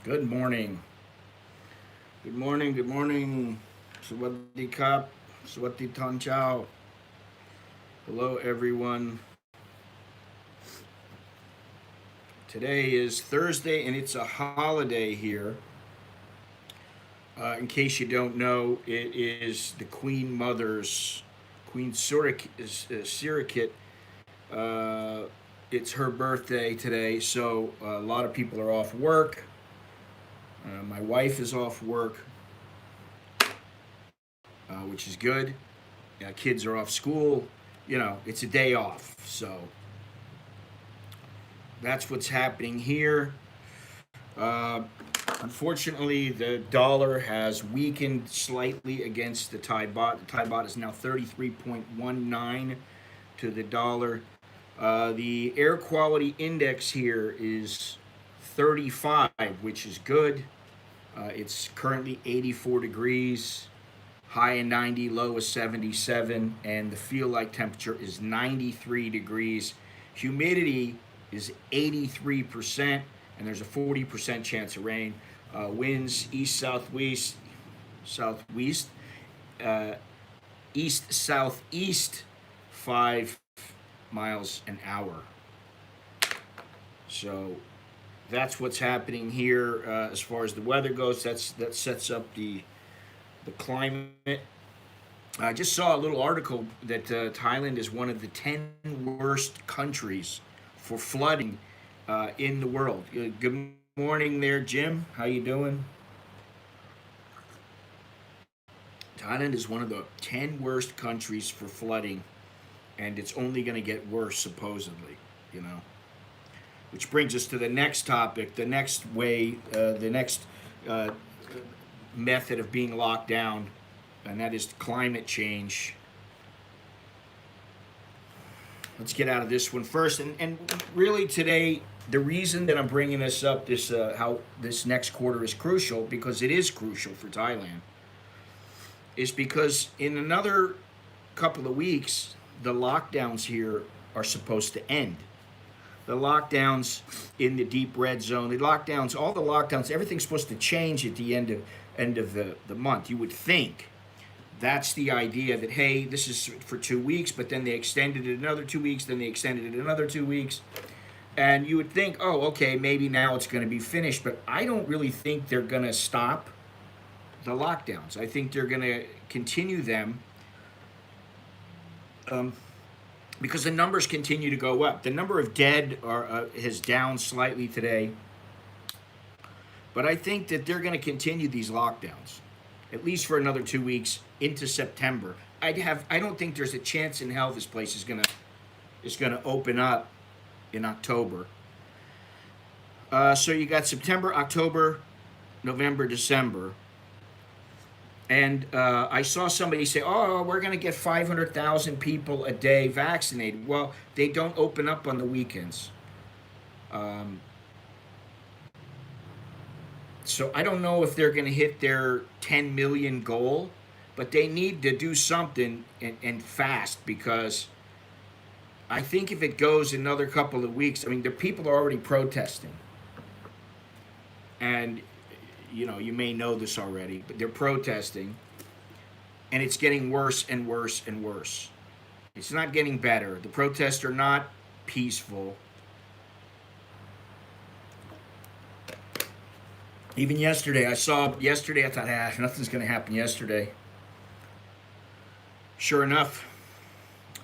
Good morning. Good morning. Good morning. Sawadi kap. Sawati ton chow. Hello, everyone. Today is Thursday, and it's a holiday here. In case you don't know, it is the Queen Mother's, Queen Surikit. Uh, it's her birthday today, so a lot of people are off work. My wife is off work, which is good. Kids are off school. It's a day off. So that's what's happening here. Uh, Unfortunately, the dollar has weakened slightly against the Thai baht. The Thai baht is now 33.19 to the dollar. The air quality index here is 35, which is good. It's currently 84 degrees. High in 90, low is 77, and the feel like temperature is 93 degrees. Humidity is 83%, and there's a 40% chance of rain. Winds east southwest, southwest, uh, east southeast, 5 miles an hour. So that's what's happening here as far as the weather goes. That sets up the climate. I just saw a little article that Thailand is one of the 10 worst countries for flooding in the world. Good morning there, Jim. How you doing? Thailand is one of the 10 worst countries for flooding, and it's only going to get worse, supposedly, you know. Which brings us to the next topic, the next uh, method of being locked down, and that is climate change. Let's get out of this one first. And really today, the reason that I'm bringing this up, how this next quarter is crucial, because it is crucial for Thailand, is because in another couple of weeks, the lockdowns here are supposed to end. The lockdowns in the deep red zone, all the lockdowns, everything's supposed to change at the end of the month. You would think that's the idea that, hey, this is for 2 weeks, but then they extended it another 2 weeks, then they extended it another 2 weeks. And you would think, oh, okay, maybe now it's going to be finished. But I don't really think they're going to stop the lockdowns. I think they're going to continue them um, because the numbers continue to go up. The number of dead has down slightly today. But I think that they're going to continue these lockdowns, at least for another 2 weeks into September. I don't think there's a chance in hell this place is gonna open up in October. So you got September, October, November, December, and I saw somebody say, "Oh, we're gonna get 500,000 people a day vaccinated." Well, they don't open up on the weekends. Um, So I don't know if they're going to hit their 10 million goal, but they need to do something and fast, because I think if it goes another couple of weeks, I mean, the people are already protesting. And, you may know this already, but they're protesting, and it's getting worse and worse and worse. It's not getting better. The protests are not peaceful. Even yesterday, I thought, nothing's going to happen yesterday. Sure enough,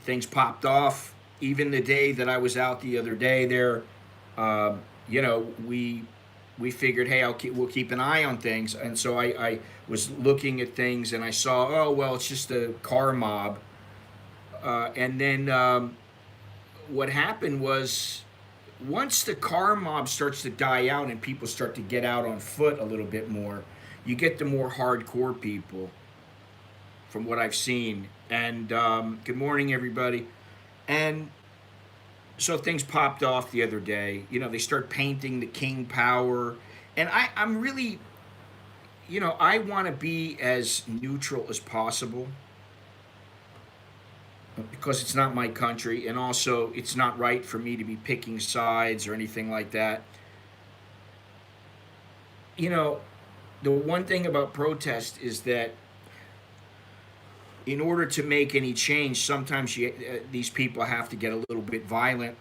things popped off. Even the day that I was out the other day there, uh, we figured, hey, we'll keep an eye on things. And so I was looking at things, and I saw, oh, well, it's just a car mob. And then what happened was, once the car mob starts to die out and people start to get out on foot a little bit more, you get the more hardcore people, from what I've seen. And good morning, everybody. And so things popped off the other day. They start painting the King Power. And I'm really, I want to be as neutral as possible, because it's not my country, and also it's not right for me to be picking sides or anything like that. you know, the one thing about protest is that in order to make any change, sometimes these people have to get a little bit violent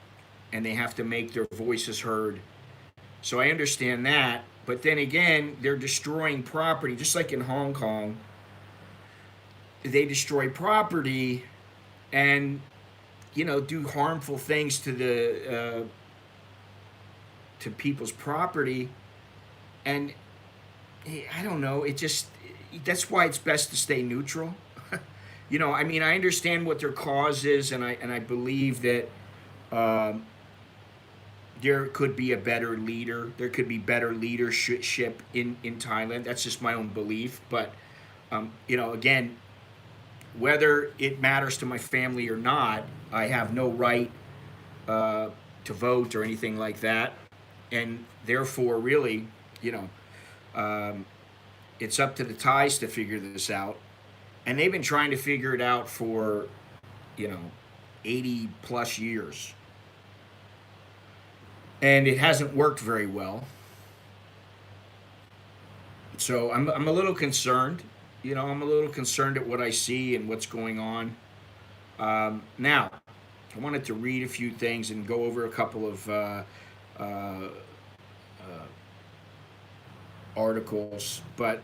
and they have to make their voices heard. So I understand that. But then again, they're destroying property, just like in Hong Kong. They destroy property and, do harmful things to the to people's property. And I don't know. It just that's why it's best to stay neutral. I mean, I understand what their cause is, and I believe that um, there could be a better leader. There could be better leadership in Thailand. That's just my own belief. But again, whether it matters to my family or not, I have no right uh, to vote or anything like that, and therefore, really, you know, um, it's up to the Thais to figure this out, and they've been trying to figure it out for, you know, 80 plus years, and it hasn't worked very well. So I'm a little concerned. I'm a little concerned at what I see and what's going on. Now, I wanted to read a few things and go over a couple of uh, articles, but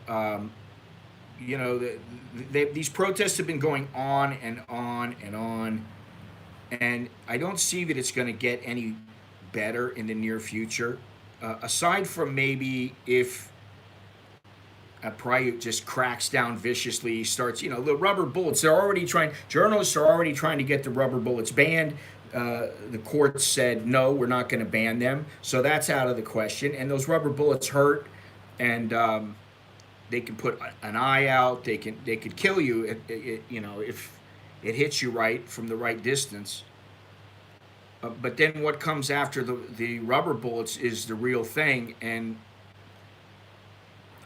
these protests have been going on and on and on, and I don't see that it's going to get any better in the near future. Aside from maybe if probably just cracks down viciously, starts, the rubber bullets. Journalists are already trying to get the rubber bullets banned. The court said, no, we're not going to ban them. So that's out of the question. And those rubber bullets hurt, and they can put an eye out. They could kill you, if it hits you right from the right distance. But then what comes after the rubber bullets is the real thing. And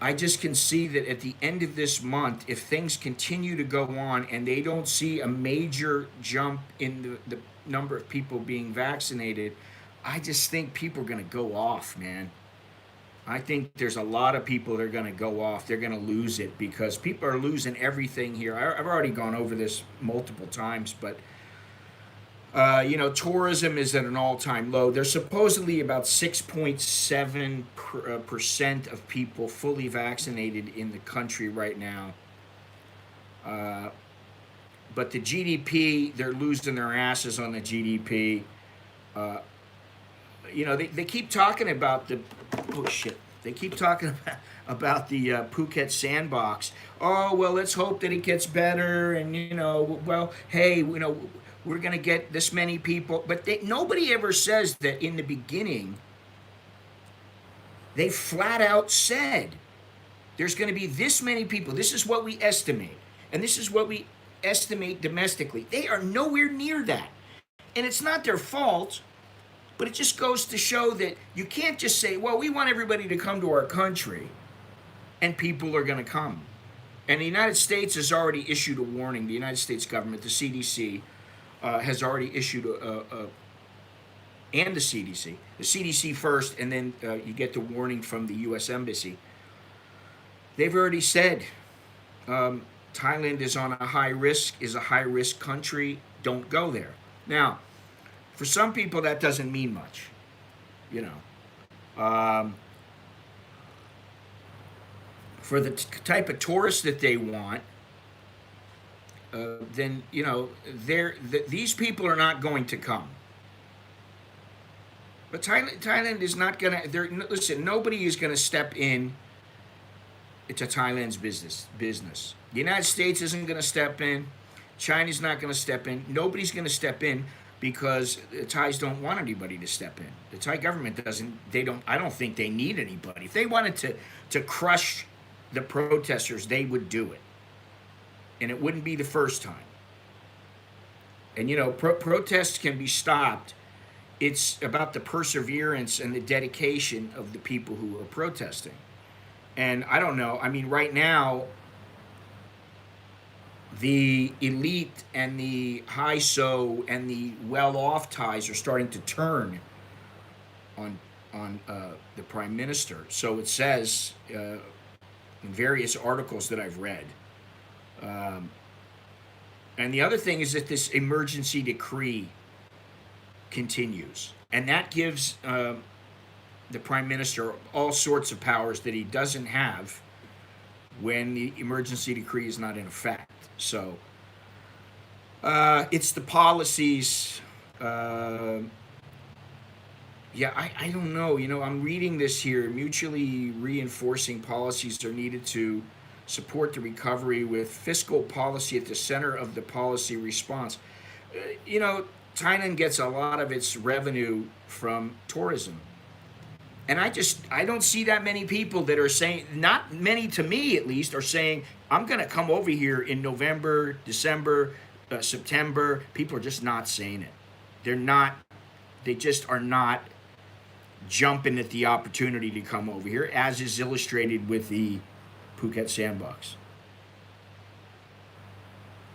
I just can see that at the end of this month, if things continue to go on and they don't see a major jump in the number of people being vaccinated, I just think people are going to go off, man. I think there's a lot of people that are going to go off. They're going to lose it because people are losing everything here. I've already gone over this multiple times, but tourism is at an all-time low. There's supposedly about 6.7% of people fully vaccinated in the country right now. Uh, but the GDP, they're losing their asses on the GDP. Uh, they keep talking about oh shit. They keep talking about the Phuket sandbox. Oh, well, let's hope that it gets better. And, well, hey, we're going to get this many people. But nobody ever says that in the beginning, they flat out said, there's going to be this many people. This is what we estimate. And this is what we estimate domestically. They are nowhere near that. And it's not their fault, but it just goes to show that you can't just say, well, we want everybody to come to our country, and people are going to come. And the United States has already issued a warning. The United States government, the CDC, has already issued and the CDC first, and then you get the warning from the U.S. Embassy. They've already said Thailand is on a high risk, is a high risk country. Don't go there. Now, for some people, that doesn't mean much, for the type of tourists that they want, then these people are not going to come. But Thailand is not gonna. Listen, nobody is gonna step in to Thailand's business. The United States isn't gonna step in. China's not gonna step in. Nobody's gonna step in because the Thais don't want anybody to step in. The Thai government doesn't. They don't. I don't think they need anybody. If they wanted to crush the protesters, they would do it, and it wouldn't be the first time. And protests can be stopped. It's about the perseverance and the dedication of the people who are protesting. And I don't know. I mean, right now, the elite and the high so and the well-off Thais are starting to turn on on the prime minister. So it says in various articles that I've read. And the other thing is that this emergency decree continues, and that gives the prime minister all sorts of powers that he doesn't have when the emergency decree is not in effect. So it's the policies. Yeah, I don't know. I'm reading this here. Mutually reinforcing policies are needed to support the recovery with fiscal policy at the center of the policy response. Thailand gets a lot of its revenue from tourism. And I don't see that many people that are saying, not many to me at least, are saying, I'm going to come over here in November, December, September. People are just not saying it. They just are not jumping at the opportunity to come over here, as is illustrated with the Phuket Sandbox.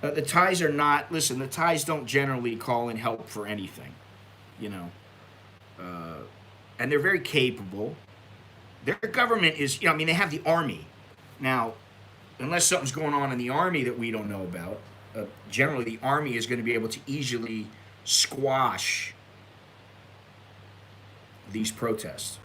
The Thais are not, listen, the Thais don't generally call in help for anything, and they're very capable. Their government is, they have the army. Now, unless something's going on in the army that we don't know about, generally the army is going to be able to easily squash these protests.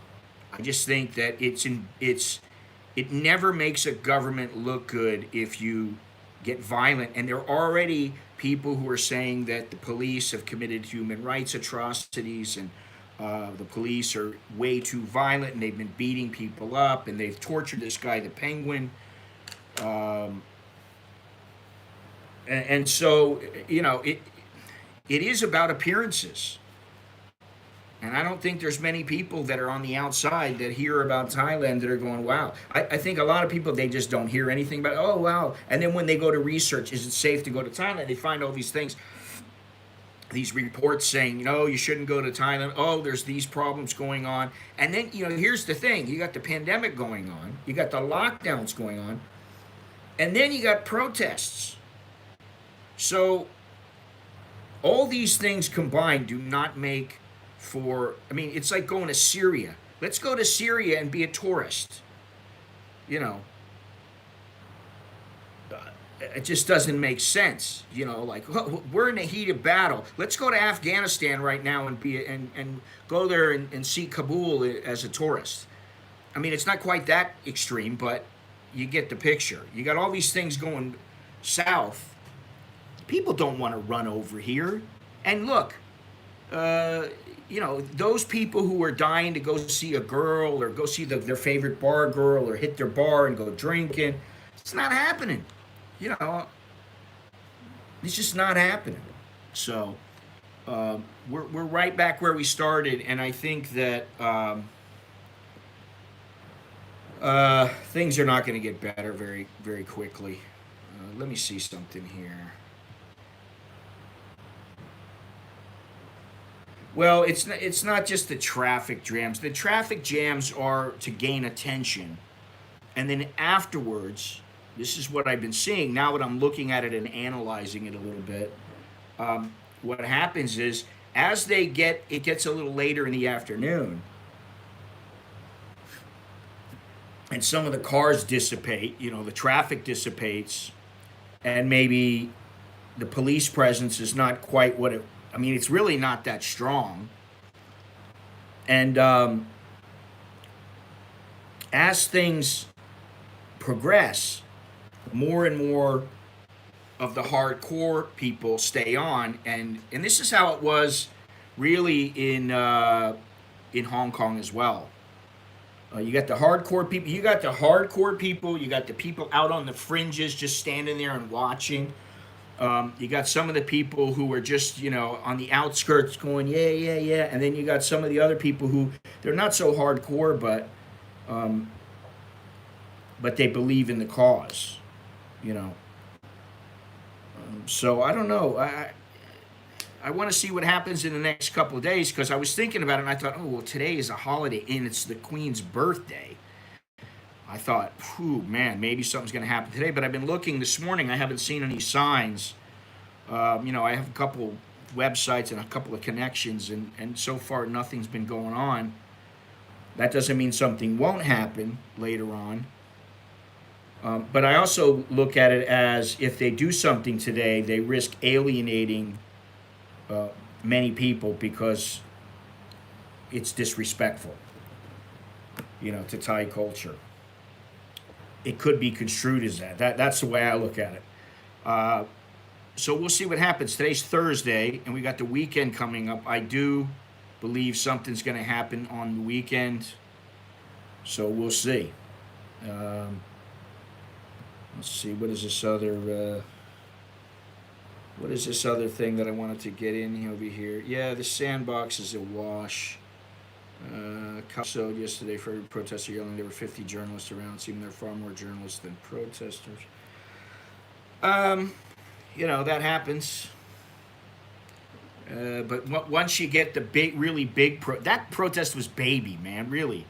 I just think that it never makes a government look good if you get violent. And there are already people who are saying that the police have committed human rights atrocities, and the police are way too violent, and they've been beating people up, and they've tortured this guy, the Penguin. And so, it is about appearances. And I don't think there's many people that are on the outside that hear about Thailand that are going, wow. I think a lot of people, they just don't hear anything about, oh, wow. And then when they go to research, is it safe to go to Thailand? They find all these things, these reports saying, no, you shouldn't go to Thailand. Oh, there's these problems going on. And then, here's the thing. You got the pandemic going on. You got the lockdowns going on. And then you got protests. So all these things combined do not make it's like going to Syria. Let's go to Syria and be a tourist. It just doesn't make sense. Like, we're in the heat of battle. Let's go to Afghanistan right now and go there and see Kabul as a tourist. It's not quite that extreme, but you get the picture. You got all these things going south. People don't want to run over here. And look, those people who are dying to go see a girl or go see their favorite bar girl or hit their bar and go drinking, it's not happening. It's just not happening. So we're right back where we started, and I think that things are not going to get better very, very quickly. Let me see something here. Well, it's not just the traffic jams. The traffic jams are to gain attention. And then afterwards, this is what I've been seeing. Now that I'm looking at it and analyzing it a little bit, what happens is, as it gets a little later in the afternoon, and some of the cars dissipate, the traffic dissipates, and maybe the police presence is not quite what it's really not that strong. And as things progress, more and more of the hardcore people stay on, and this is how it was really in Hong Kong as well. You got the hardcore people. You got the people out on the fringes just standing there and watching. You got some of the people who are just, on the outskirts going, yeah, yeah, yeah. And then you got some of the other people who, they're not so hardcore, but they believe in the cause, So I don't know. I want to see what happens in the next couple of days, because I was thinking about it and I thought, oh, well, today is a holiday and it's the Queen's birthday. I thought, man, maybe something's going to happen today. But I've been looking this morning. I haven't seen any signs. I have a couple websites and a couple of connections, and so far nothing's been going on. That doesn't mean something won't happen later on. But I also look at it as if they do something today, they risk alienating uh, many people because it's disrespectful, to Thai culture. It could be construed as that. That's the way I look at it. Uh, so we'll see what happens. Today's Thursday, and we got the weekend coming up. I do believe something's going to happen on the weekend, so we'll see. Um, let's see. What is this other thing that I wanted to get in over here? Yeah, the sandbox is a wash. So yesterday for every protester yelling there were 50 journalists around, seeming there are far more journalists than protesters. Um, that happens. But once you get the big, really big that protest was baby, man, really.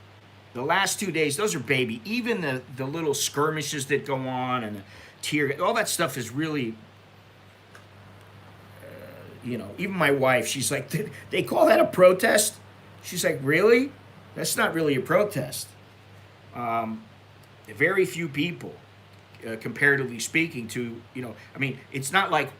The last 2 days, those are baby. Even the little skirmishes that go on and the all that stuff is really, even my wife, she's like, they call that a protest? She's like, really? That's not really a protest. Um, Very few people, comparatively speaking, I mean, it's not like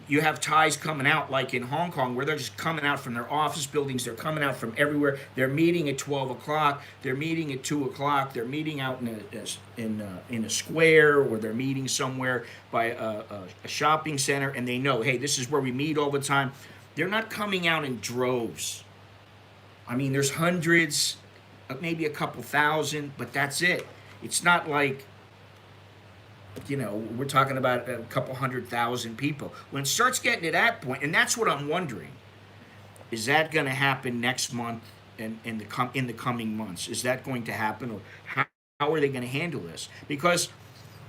you have Thais coming out like in Hong Kong where they're just coming out from their office buildings. They're coming out from everywhere. They're meeting at 12 o'clock. They're meeting at 2 o'clock. They're meeting out in a square, or they're meeting somewhere by a shopping center, and they know, hey, this is where we meet all the time. They're not coming out in droves. I mean, there's hundreds, maybe a couple thousand, but that's it. It's not like, we're talking about a couple 100,000 people. When it starts getting to that point, and that's what I'm wondering, is that going to happen next month and in the coming months? Is that going to happen, or how are they going to handle this? Because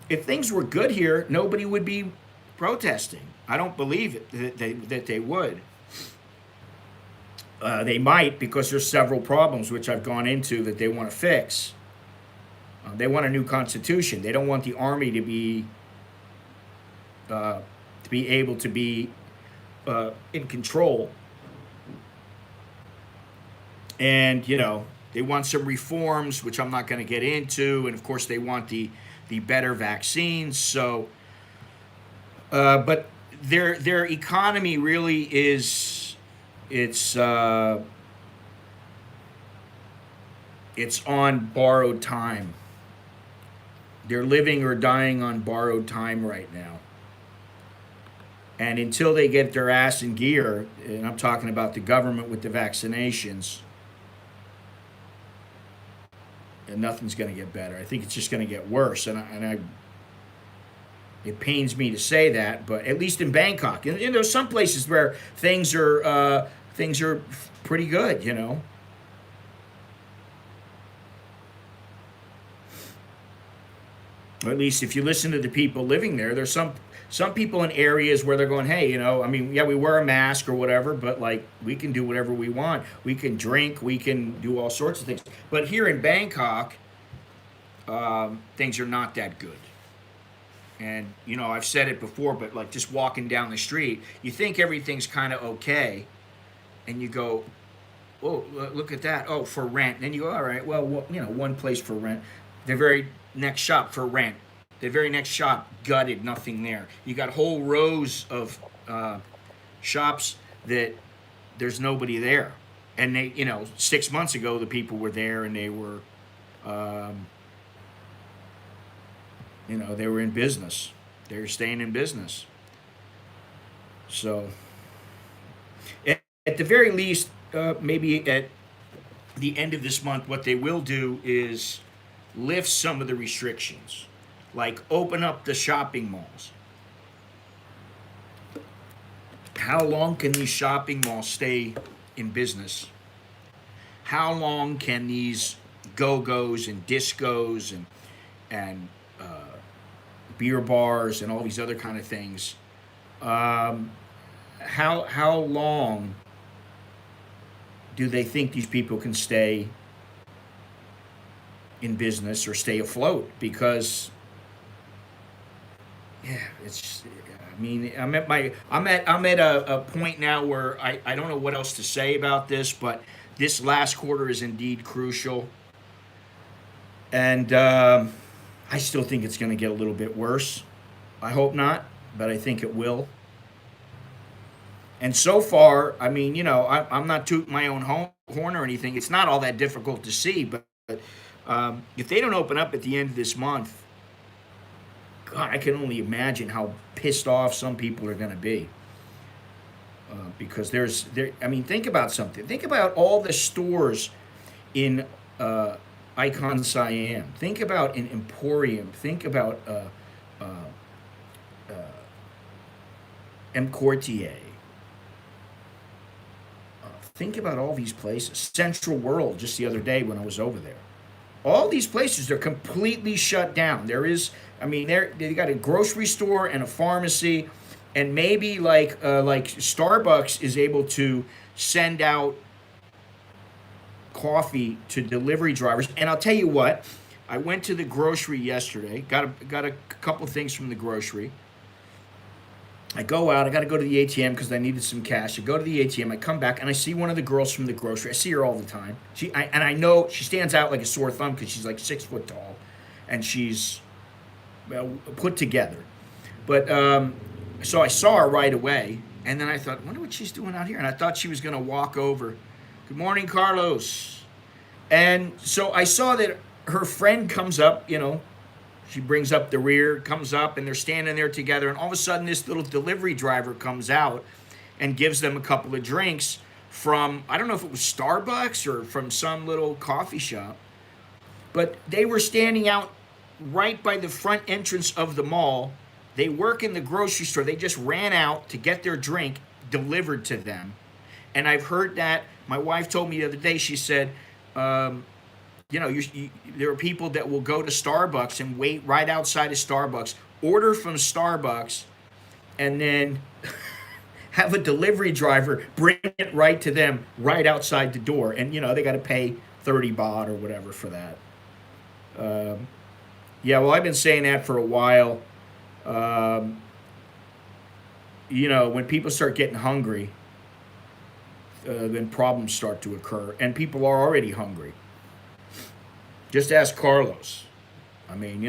if things were good here, nobody would be protesting. I don't believe it that they would. They might, because there's several problems which I've gone into that they want to fix. They want a new constitution. They don't want the army to be able to be in control. And they want some reforms, which I'm not going to get into. And of course, they want the better vaccines. So, but their economy really is it's on borrowed time. They're living or dying on borrowed time right now. And until they get their ass in gear, and I'm talking about the government with the vaccinations, and nothing's going to get better. I think it's just going to get worse. It pains me to say that, but at least in Bangkok, and there's some places where things are pretty good. Or at least if you listen to the people living there, there's some people in areas where they're going, hey, I mean, yeah, we wear a mask or whatever, but like we can do whatever we want. We can drink, we can do all sorts of things. But here in Bangkok, things are not that good. And I've said it before, but like just walking down the street, you think everything's kind of okay, and you go, oh, look at that. Oh, for rent. And then you go, all right, well, one place for rent. The very next shop for rent. The very next shop, gutted, nothing there. You got whole rows of shops that there's nobody there. And they, 6 months ago, the people were there and they were, they were in business. They were staying in business. So, at the very least, maybe at the end of this month, what they will do is lift some of the restrictions, like open up the shopping malls. How long can these shopping malls stay in business? How long can these go-go's and discos and beer bars and all these other kind of things? How long do they think these people can stay in business or stay afloat? Because I mean, I'm at a point now where I don't know what else to say about this, but This last quarter is indeed crucial. And I still think it's going to get a little bit worse. I hope not, but I think it will. And so far, I mean, I'm not tooting my own horn or anything. It's not all that difficult to see, but if they don't open up at the end of this month, God, I can only imagine how pissed off some people are going to be. Because I mean, think about something. Think about all the stores in Icon Siam. Think about an Emporium. Think about uh, uh, M. Courtier. Think about all these places. Central World, just the other day when I was over there. All these places are completely shut down. I mean, they got a grocery store and a pharmacy, and maybe like Starbucks is able to send out coffee to delivery drivers. And I'll tell you what, I went to the grocery yesterday, got a couple things from the grocery. I go out, I got to go to the ATM because I needed some cash. I go to the ATM, I come back, and I see one of the girls from the grocery. I see her all the time. And I know she stands out like a sore thumb because she's like 6 foot tall, and she's put together. But so I saw her right away, and then I thought, I wonder what she's doing out here. And I thought she was going to walk over. Good morning, Carlos. And so I saw that her friend comes up, she brings up the rear, comes up, and they're standing there together. And all of a sudden, this little delivery driver comes out and gives them a couple of drinks from, I don't know if it was Starbucks or from some little coffee shop. But they were standing out right by the front entrance of the mall. They work in the grocery store. They just ran out to get their drink delivered to them. And I've heard that. My wife told me the other day, she said, there are people that will go to Starbucks and wait right outside of Starbucks, order from Starbucks, and then have a delivery driver bring it right to them right outside the door. And, they got to pay 30 baht or whatever for that. Yeah, well, I've been saying that for a while. When people start getting hungry, then problems start to occur. And people are already hungry. Just ask Carlos. I mean,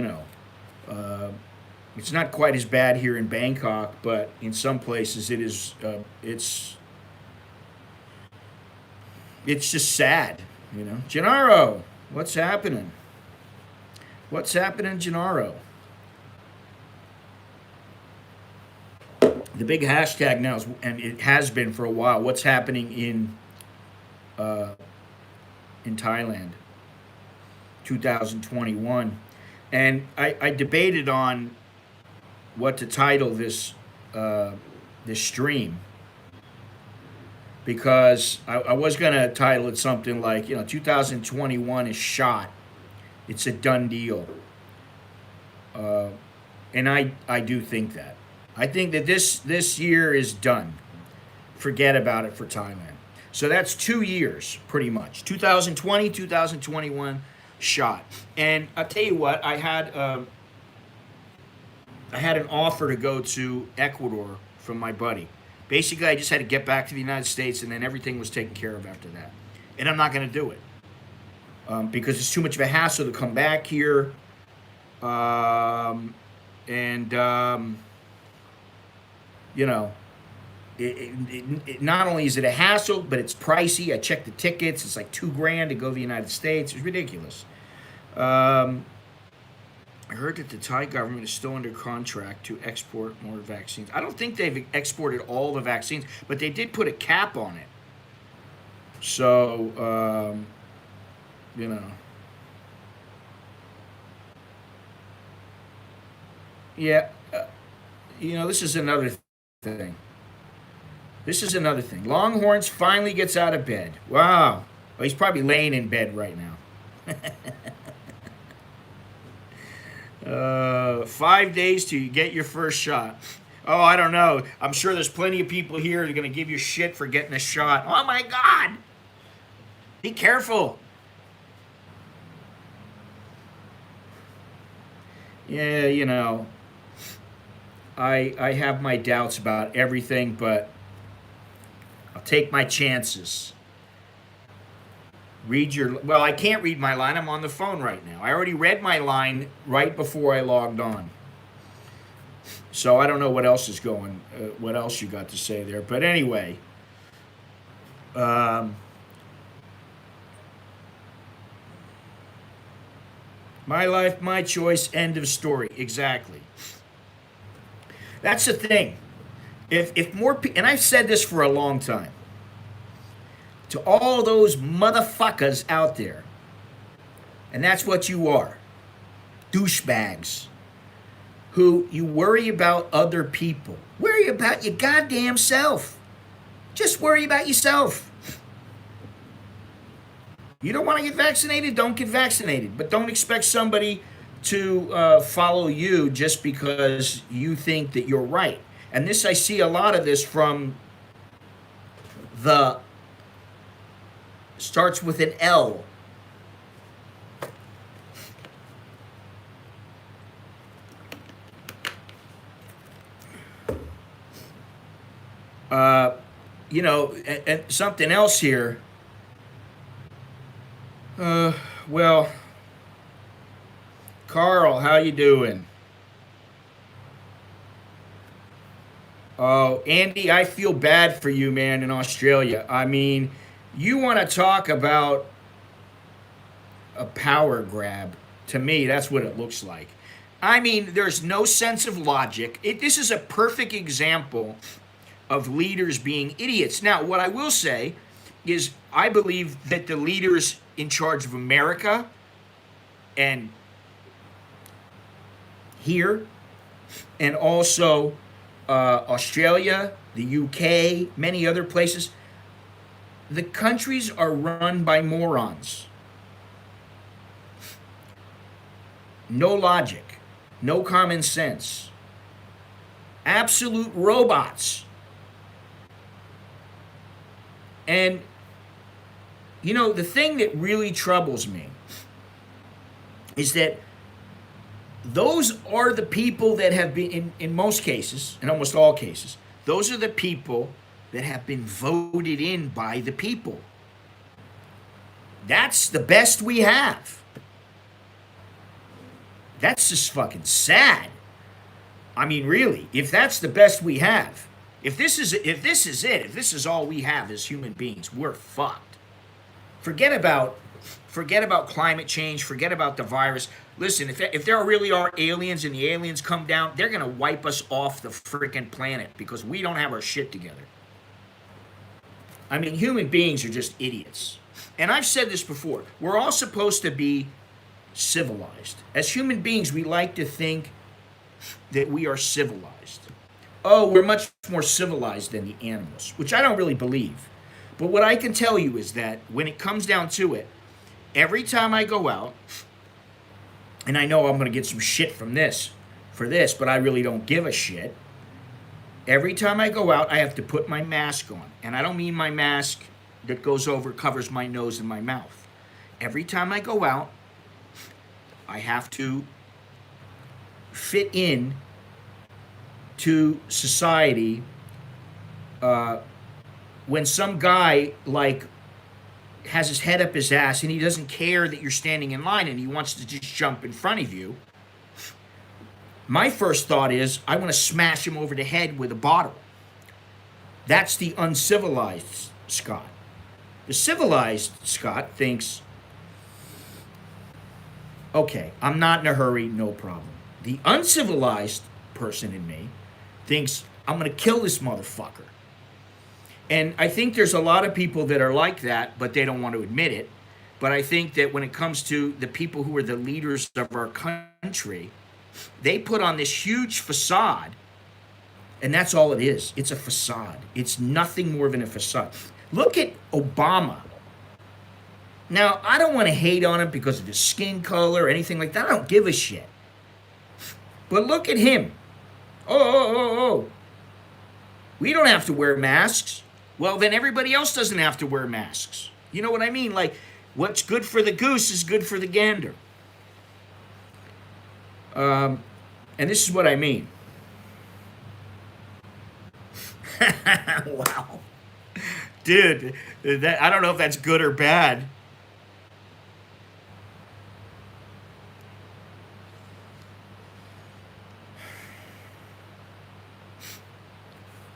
it's not quite as bad here in Bangkok, but in some places it is. It's just sad, Gennaro, what's happening? What's happening, Gennaro? The big hashtag now is, and it has been for a while, what's happening in Thailand, 2021. And I debated on what to title this stream, because I was going to title it something like, 2021 is shot. It's a done deal. And I do think that. I think that this year is done. Forget about it for Thailand. So that's 2 years, pretty much. 2020, 2021, shot. And I'll tell you what, I had an offer to go to Ecuador from my buddy. Basically, I just had to get back to the United States, and then everything was taken care of after that. And I'm not going to do it. Because it's too much of a hassle to come back here. It not only is it a hassle, but it's pricey. I checked the tickets. It's like $2,000 to go to the United States. It's ridiculous. I heard that the Thai government is still under contract to export more vaccines. I don't think they've exported all the vaccines, but they did put a cap on it. So, yeah, this is another thing. This is another thing. Longhorns finally gets out of bed. Wow. Well, he's probably laying in bed right now. 5 days till you get your first shot. Oh, I don't know. I'm sure there's plenty of people here that are going to give you shit for getting a shot. Oh, my God. Be careful. Yeah, I have my doubts about everything, but I'll take my chances. Read your, well, I can't read my line. I'm on the phone right now. I already read my line right before I logged on. So I don't know what else is going, what else you got to say there. But anyway, um, my life, my choice, end of story. Exactly. That's the thing. If more people, and I've said this for a long time, to all those motherfuckers out there, and that's what you are, douchebags, who you worry about other people. Worry about your goddamn self. Just worry about yourself. You don't want to get vaccinated? Don't get vaccinated. But don't expect somebody to follow you just because you think that you're right. And this, I see a lot of this from the, starts with an L. You know, and something else here. Well, Carl, how you doing? Oh, Andy, I feel bad for you, man, in Australia. I mean, you want to talk about a power grab. To me, that's what it looks like. I mean, there's no sense of logic. This is a perfect example of leaders being idiots. Now, what I will say is I believe that the leaders in charge of America and here and also Australia, the UK, many other places, the countries are run by morons. No logic, no common sense, absolute robots. And, you know, the thing that really troubles me is that those are the people that have been, in most cases, in almost all cases, those are the people that have been voted in by the people. That's the best we have. That's just fucking sad. I mean, really, if that's the best we have, if this is it, if this is all we have as human beings, we're fucked. Forget about climate change, forget about the virus. Listen, if there really are aliens and the aliens come down, they're going to wipe us off the freaking planet because we don't have our shit together. I mean, human beings are just idiots. And I've said this before. We're all supposed to be civilized. As human beings, we like to think that we are civilized. Oh, we're much more civilized than the animals, which I don't really believe. But what I can tell you is that when it comes down to it, every time I go out, and I know I'm going to get some shit for this, but I really don't give a shit. Every time I go out, I have to put my mask on. And I don't mean my mask that covers my nose and my mouth. Every time I go out, I have to fit in to society. When some guy like has his head up his ass and he doesn't care that you're standing in line and he wants to just jump in front of you, my first thought is I want to smash him over the head with a bottle. That's the uncivilized Scott. The civilized Scott thinks, okay, I'm not in a hurry, no problem. The uncivilized person in me thinks I'm going to kill this motherfucker. And I think there's a lot of people that are like that, but they don't want to admit it. But I think that when it comes to the people who are the leaders of our country, they put on this huge facade, and that's all it is. It's a facade. It's nothing more than a facade. Look at Obama. Now, I don't want to hate on him because of his skin color or anything like that. I don't give a shit. But look at him. Oh. We don't have to wear masks. Well, then everybody else doesn't have to wear masks. You know what I mean? Like, what's good for the goose is good for the gander. And this is what I mean. Wow. Dude, I don't know if that's good or bad.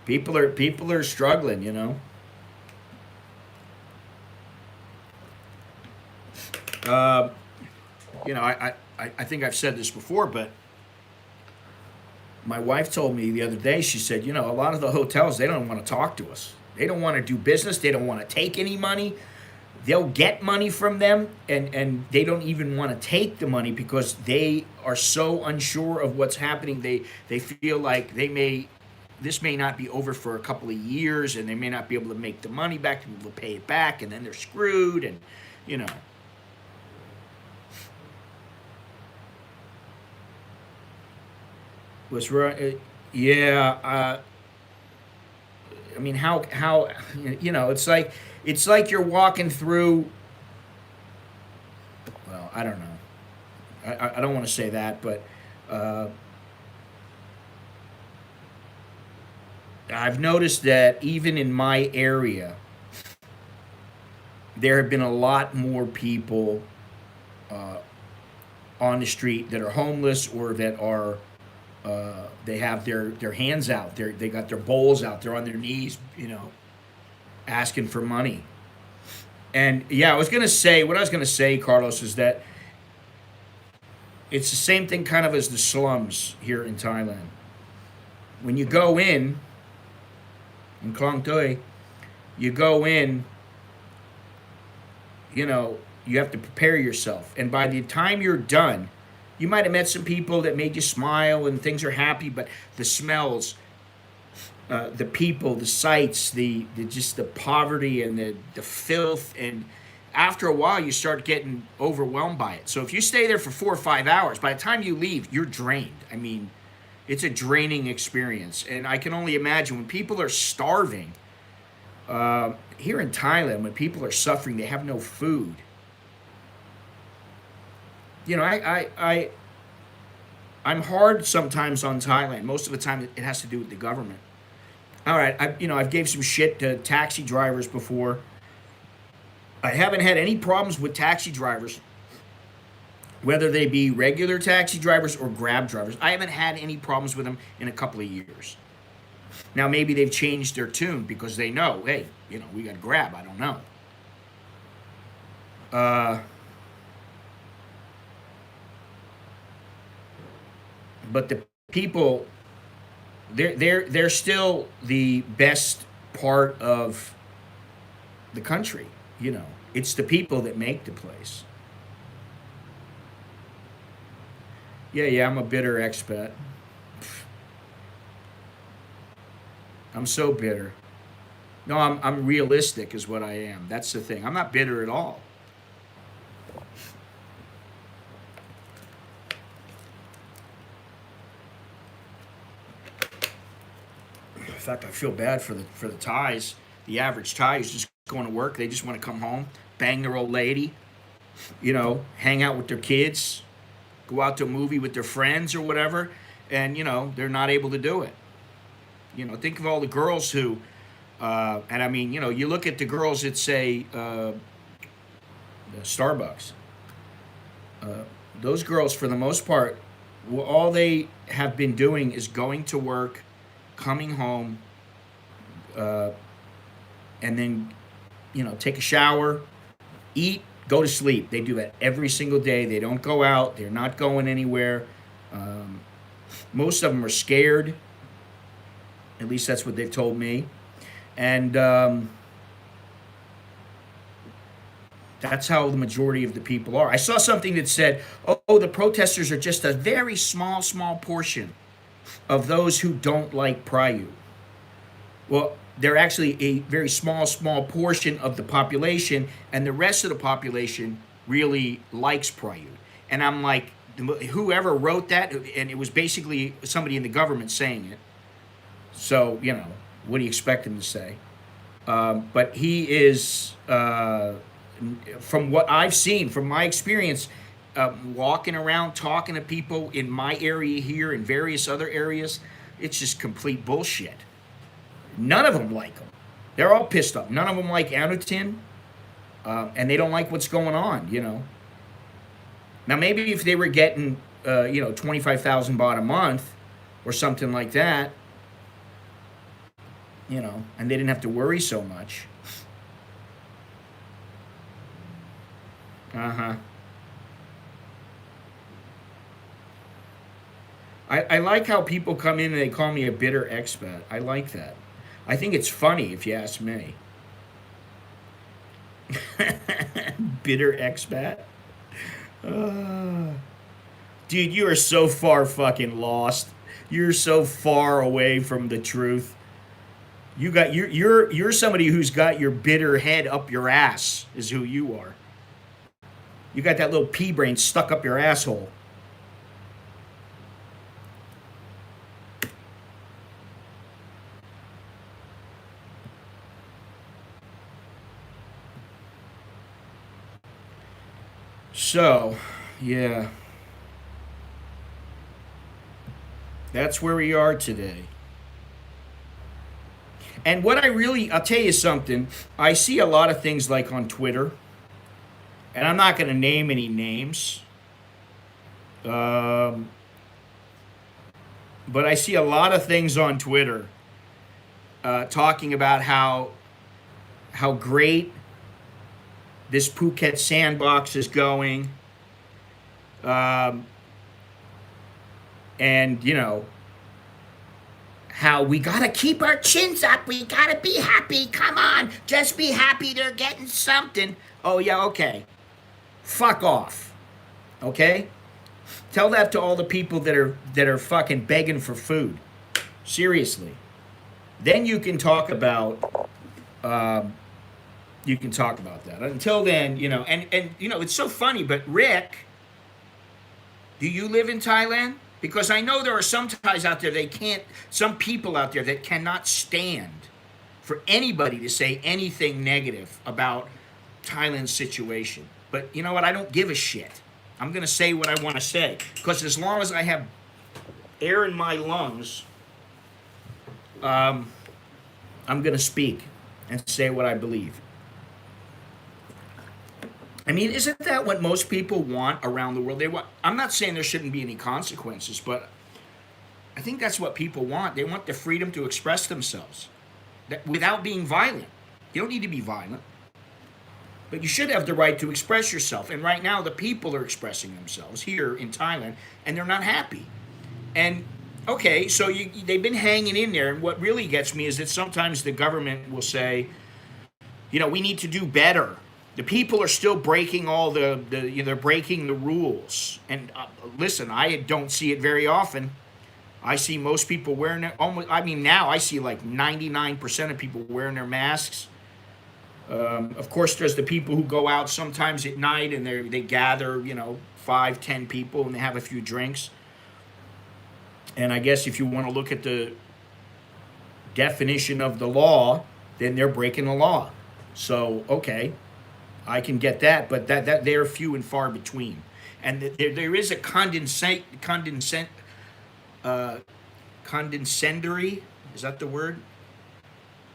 People are struggling, you know. Uh, I think I've said this before, but my wife told me the other day, she said, a lot of the hotels, they don't want to talk to us. They don't want to do business. They don't want to take any money. They'll get money from them, and they don't even want to take the money because they are so unsure of what's happening. They feel like this may not be over for a couple of years, and they may not be able to make the money back, to be able to pay it back, and then they're screwed, and you know. Was right. Yeah. I mean, how it's like you're walking through. Well, I don't know. I don't want to say that, but uh, I've noticed that even in my area, there have been a lot more people uh, on the street that are homeless or that are they have their hands out. They got their bowls out. They're on their knees, asking for money. And yeah, what I was gonna say, Carlos, is that it's the same thing kind of as the slums here in Thailand. When you go in Klong Toi, you go in, you have to prepare yourself. And by the time you're done, you might have met some people that made you smile and things are happy, but the smells, the people, the sights, the just the poverty and the filth, and after a while you start getting overwhelmed by it. So if you stay there for 4 or 5 hours, by the time you leave, you're drained. I mean, it's a draining experience, and I can only imagine when people are starving. Here in Thailand, when people are suffering, they have no food. I'm hard sometimes on Thailand. Most of the time, it has to do with the government. All right, I've gave some shit to taxi drivers before. I haven't had any problems with taxi drivers, whether they be regular taxi drivers or Grab drivers. I haven't had any problems with them in a couple of years. Now maybe they've changed their tune because they know, hey, we got Grab. I don't know. Uh, but the people, they're still the best part of the country. It's the people that make the place. Yeah, yeah, I'm a bitter expat. I'm so bitter. No, I'm realistic, is what I am. That's the thing. I'm not bitter at all. In fact, I feel bad for the Thais. The average Thai is just going to work. They just want to come home, bang their old lady, hang out with their kids, go out to a movie with their friends or whatever, and they're not able to do it. Think of all the girls who, and I mean, you look at the girls at say Starbucks. Uh, those girls, for the most part, all they have been doing is going to work, coming home, uh, and then take a shower, eat, go to sleep. They do that every single day. They don't go out. They're not going anywhere. Um, Most of them are scared. At least that's what they've told me. And that's how the majority of the people are. I saw something that said, oh, the protesters are just a very small, small portion of those who don't like Prayu. Well, they're actually a very small, small portion of the population, and the rest of the population really likes Prayu. And I'm like, whoever wrote that, and it was basically somebody in the government saying it. So, what do you expect him to say? But he is, from what I've seen, from my experience, walking around, talking to people in my area here and various other areas, it's just complete bullshit. None of them like him. They're all pissed off. None of them like Anutin, and they don't like what's going on. Now, maybe if they were getting, 25,000 baht a month or something like that, and they didn't have to worry so much. Uh huh. I like how people come in and they call me a bitter expat. I like that. I think it's funny if you ask me. Bitter expat? Uh, dude, you are so far fucking lost. You're so far away from the truth. You're somebody who's got your bitter head up your ass is who you are. You got that little pea brain stuck up your asshole. So, yeah, that's where we are today. And what I'll tell you something. I see a lot of things like on Twitter, and I'm not going to name any names, um, but I see a lot of things on Twitter talking about how great this Phuket sandbox is going, um, and how we gotta keep our chins up. We gotta be happy. Come on, just be happy. They're getting something. Oh yeah, okay. Fuck off. Okay. Tell that to all the people that are fucking begging for food. Seriously. Then um, you can talk about that. Until then, and it's so funny. But Rick, do you live in Thailand? Because I know there are some Thais out there some people out there that cannot stand for anybody to say anything negative about Thailand's situation. But you know what? I don't give a shit. I'm going to say what I want to say. Because as long as I have air in my lungs, um, I'm going to speak and say what I believe. I mean, isn't that what most people want around the world? I'm not saying there shouldn't be any consequences, but I think that's what people want. They want the freedom to express themselves without being violent. You don't need to be violent, but you should have the right to express yourself. And right now, the people are expressing themselves here in Thailand, and they're not happy. And okay, so they've been hanging in there. And what really gets me is that sometimes the government will say, we need to do better. The people are still breaking they're breaking the rules. And listen, I don't see it very often. I see most people wearing it almost. I mean, now I see like 99% of people wearing their masks. Of course, there's the people who go out sometimes at night and they gather, 5, 10 people and they have a few drinks. And I guess if you want to look at the definition of the law, then they're breaking the law. So, okay, I can get that, but that they're few and far between. And there is a condescensory, is that the word?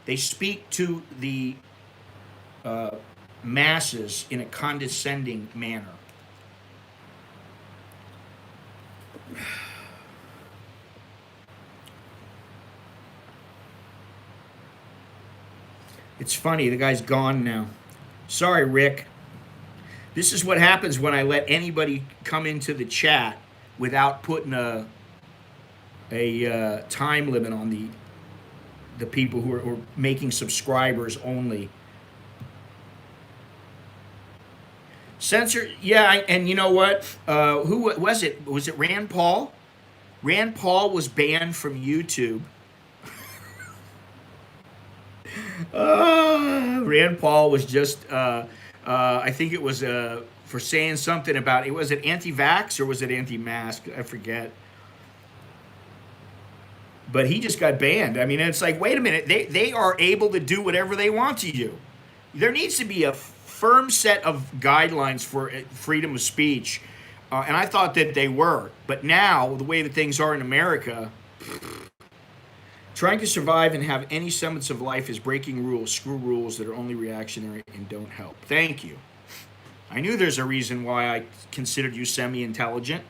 They speak to the masses in a condescending manner. It's funny, the guy's gone now. Sorry, Rick. This is what happens when I let anybody come into the chat without putting a time limit on the people who are making subscribers only. Censor, yeah, and you know what? Who was it? Was it Rand Paul? Rand Paul was banned from YouTube. Rand Paul was just, I think it was for saying something about, was it anti-vax or was it anti-mask? I forget. But he just got banned. I mean, it's like, wait a minute, they are able to do whatever they want to you. There needs to be a firm set of guidelines for freedom of speech. And I thought that they were. But now, the way that things are in America, trying to survive and have any semblance of life is breaking rules. Screw rules that are only reactionary and don't help. Thank you. I knew there's a reason why I considered you semi-intelligent.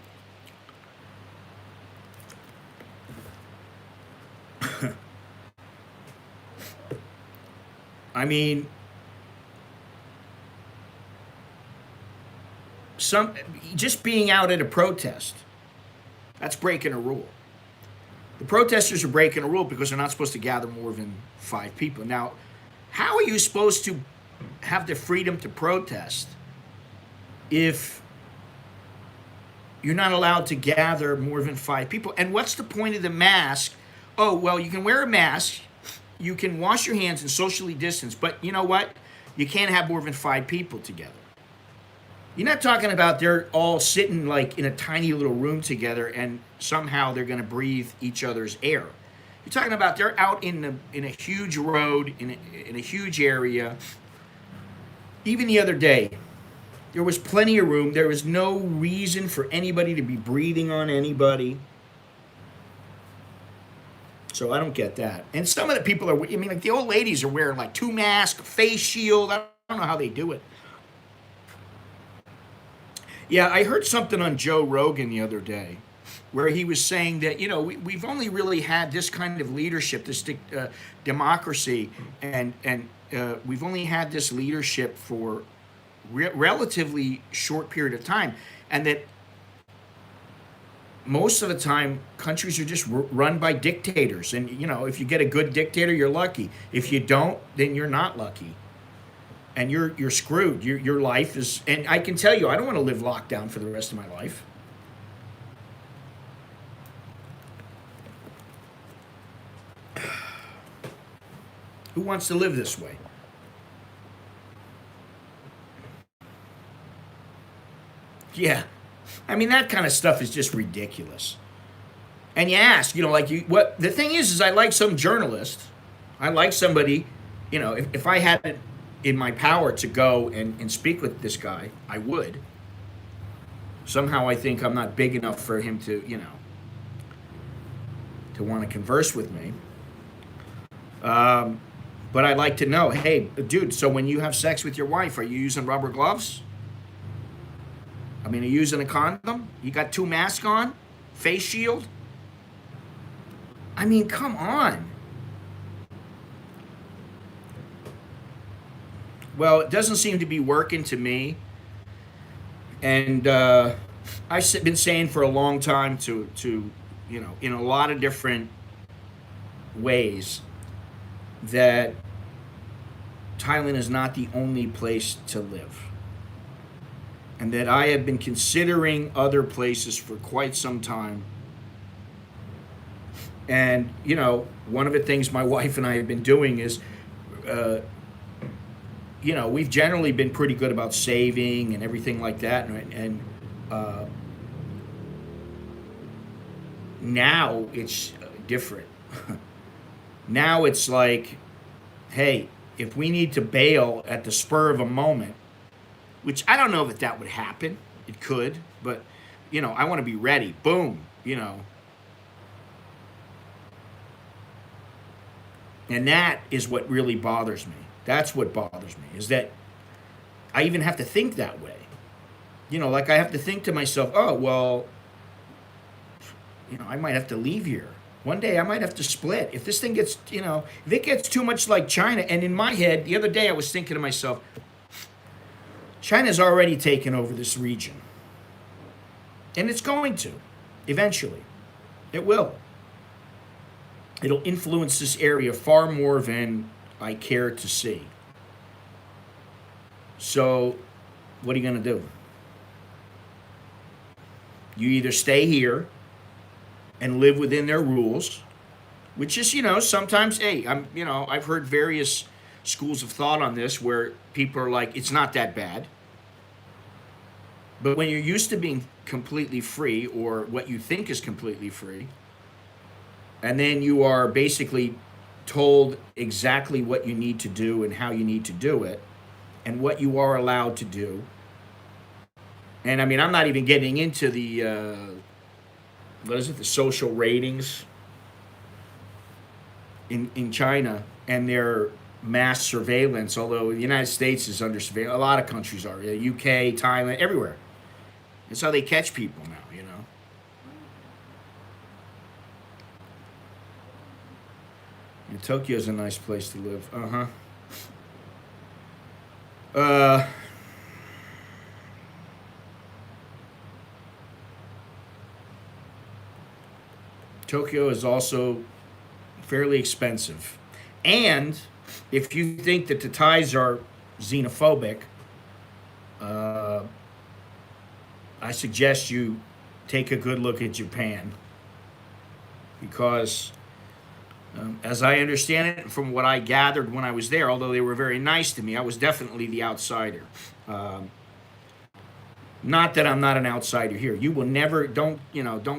I mean, some just being out at a protest, that's breaking a rule. The protesters are breaking a rule because they're not supposed to gather more than 5 people. Now, how are you supposed to have the freedom to protest if you're not allowed to gather more than 5 people? And what's the point of the mask? Oh, well, you can wear a mask, you can wash your hands and socially distance, but you know what? You can't have more than 5 people together. You're not talking about they're all sitting like in a tiny little room together and somehow they're going to breathe each other's air. You're talking about they're out in a huge road in a huge area. Even the other day, there was plenty of room. There was no reason for anybody to be breathing on anybody. So I don't get that. And some of the people are, I mean, like the old ladies are wearing like 2 masks, face shield. I don't know how they do it. Yeah, I heard something on Joe Rogan the other day where he was saying that, we've only really had this kind of leadership, this democracy, and we've only had this leadership for relatively short period of time, and that most of the time countries are just run by dictators, and if you get a good dictator, you're lucky. If you don't, then you're not lucky. And you're screwed. Your life is, and I can tell you, I don't want to live locked down for the rest of my life. Who wants to live this way? Yeah. I mean, that kind of stuff is just ridiculous. And you ask, what the thing is I like some journalist. I like somebody, if I had it in my power to go and speak with this guy, I would. Somehow I think I'm not big enough for him to, to want to converse with me. But I'd like to know, hey, dude, so when you have sex with your wife, are you using rubber gloves? I mean, are you using a condom? You got 2 masks on? Face shield? I mean, come on. Well, it doesn't seem to be working to me. And I've been saying for a long time to in a lot of different ways that Thailand is not the only place to live. And that I have been considering other places for quite some time. And, one of the things my wife and I have been doing is, we've generally been pretty good about saving and everything like that. And now it's different. Now it's like, hey, if we need to bail at the spur of a moment, which I don't know if that would happen. It could, but, I want to be ready. Boom, And that is what really bothers me. That's what bothers me, is that I even have to think that way. Like I have to think to myself, oh, well, I might have to leave here. One day I might have to split. If this thing gets, if it gets too much like China, and in my head, the other day I was thinking to myself, China's already taken over this region. And it's going to, eventually. It will. It'll influence this area far more than I care to see. So, what are you going to do? You either stay here and live within their rules, which is, sometimes, hey, I've heard various schools of thought on this where people are like, it's not that bad. But when you're used to being completely free, or what you think is completely free, and then you are basically told exactly what you need to do and how you need to do it, and what you are allowed to do. And I mean, I'm not even getting into the, the social ratings in China and their mass surveillance, although the United States is under surveillance. A lot of countries are, UK, Thailand, everywhere. That's how they catch people now, And Tokyo's a nice place to live. Uh-huh. Uh, Tokyo is also fairly expensive. And if you think that the Thais are xenophobic, uh, I suggest you take a good look at Japan because, as I understand it, from what I gathered when I was there, although they were very nice to me, I was definitely the outsider. Um, Not that I'm not an outsider here. You will never, don't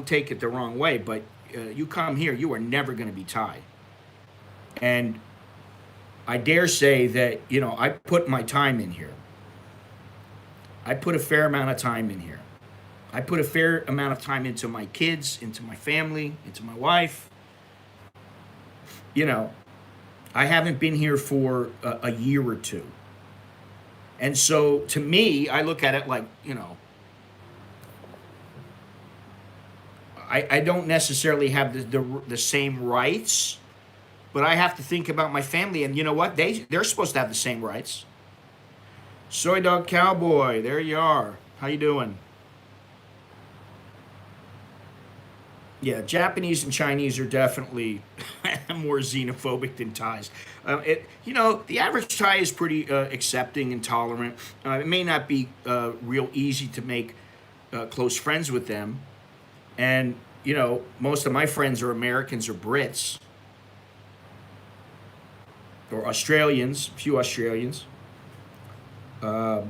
take it the wrong way, but you come here, you are never going to be Thai. And I dare say that, I put my time in here. I put a fair amount of time in here. I put a fair amount of time into my kids, into my family, into my wife. You know, I haven't been here for a year or two. And so to me, I look at it like, I don't necessarily have the same rights, but I have to think about my family. And you know what? They're supposed to have the same rights. Soy Dog Cowboy, there you are. How you doing? Yeah, Japanese and Chinese are definitely more xenophobic than Thais. The average Thai is pretty accepting and tolerant. It may not be real easy to make close friends with them, and most of my friends are Americans or Brits or Australians, a few Australians. Uh,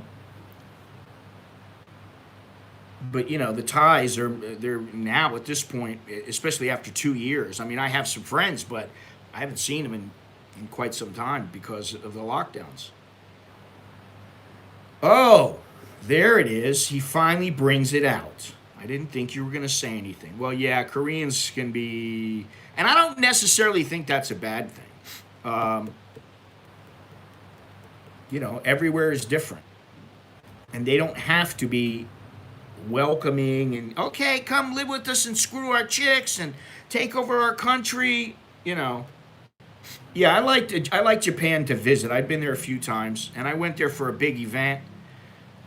but the ties they're now at this point, especially after 2 years. I mean, I have some friends, but I haven't seen them in quite some time because of the lockdowns. Oh, there it is. He finally brings it out. I didn't think you were going to say anything. Well, yeah, Koreans can be, and I don't necessarily think that's a bad thing. Um, Everywhere is different, and they don't have to be welcoming and okay, come live with us and screw our chicks and take over our country. Yeah, I like Japan to visit. I've been there a few times, and I went there for a big event,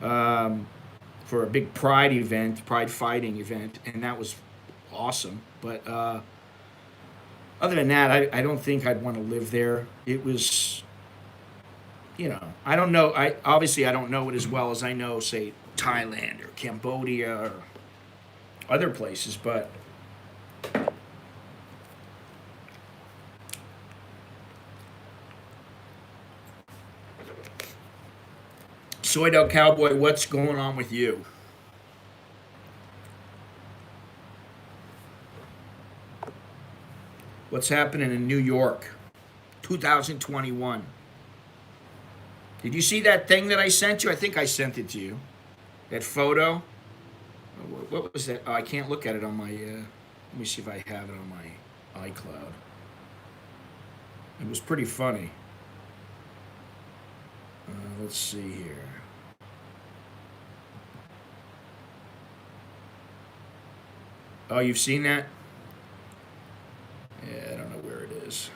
um, for a big pride fighting event, and that was awesome. But other than that, I don't think I'd want to live there. It was, I don't know. I don't know it as well as I know, say, Thailand or Cambodia or other places, but Soy Dog Cowboy, what's going on with you? What's happening in New York? 2021. Did you see that thing that I sent you? I think I sent it to you. That photo. What was that? Oh, I can't look at it on my. Let me see if I have it on my iCloud. It was pretty funny. Let's see here. Oh, you've seen that? Yeah, I don't know where it is.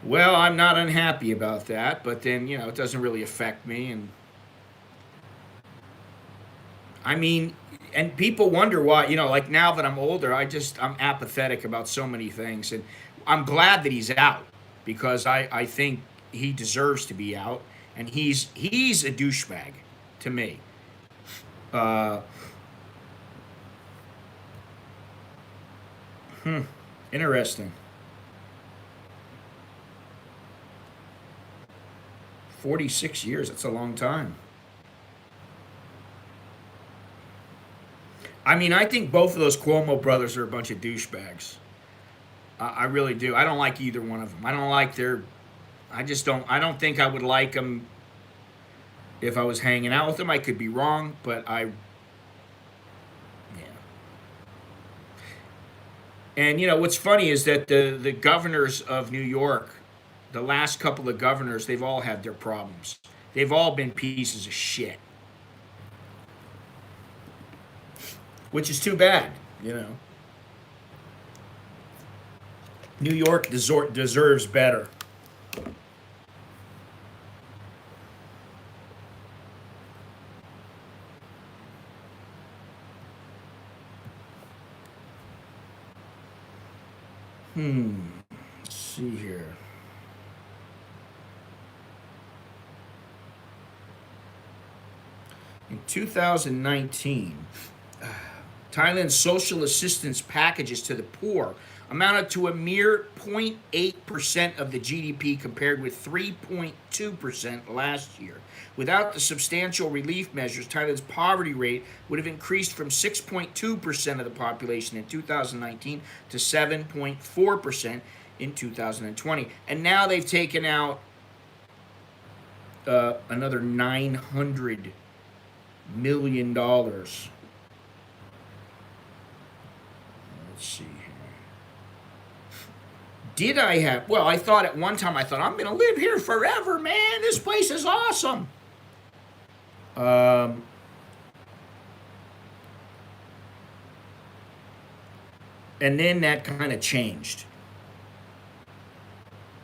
Well, I'm not unhappy about that, but then it doesn't really affect me, and I mean, and people wonder why, like now that I'm older, I'm apathetic about so many things, and I'm glad that he's out because I think he deserves to be out, and he's a douchebag to me. Uh, Interesting. 46 years. That's a long time. I mean, I think both of those Cuomo brothers are a bunch of douchebags. I really do. I don't like either one of them. I don't like their. I just don't. I don't think I would like them if I was hanging out with them. I could be wrong, but yeah. And what's funny is that the governors of New York, the last couple of governors, they've all had their problems. They've all been pieces of shit, which is too bad. You know, New York deserves better. Let's see here. In 2019, Thailand's social assistance packages to the poor amounted to a mere 0.8% of the GDP compared with 3.2% last year. Without the substantial relief measures, Thailand's poverty rate would have increased from 6.2% of the population in 2019 to 7.4% in 2020. And now they've taken out another $900 million. Let's see here. Did I have? Well, I thought at one time, I thought, I'm going to live here forever, man. This place is awesome. Um, and then that kind of changed.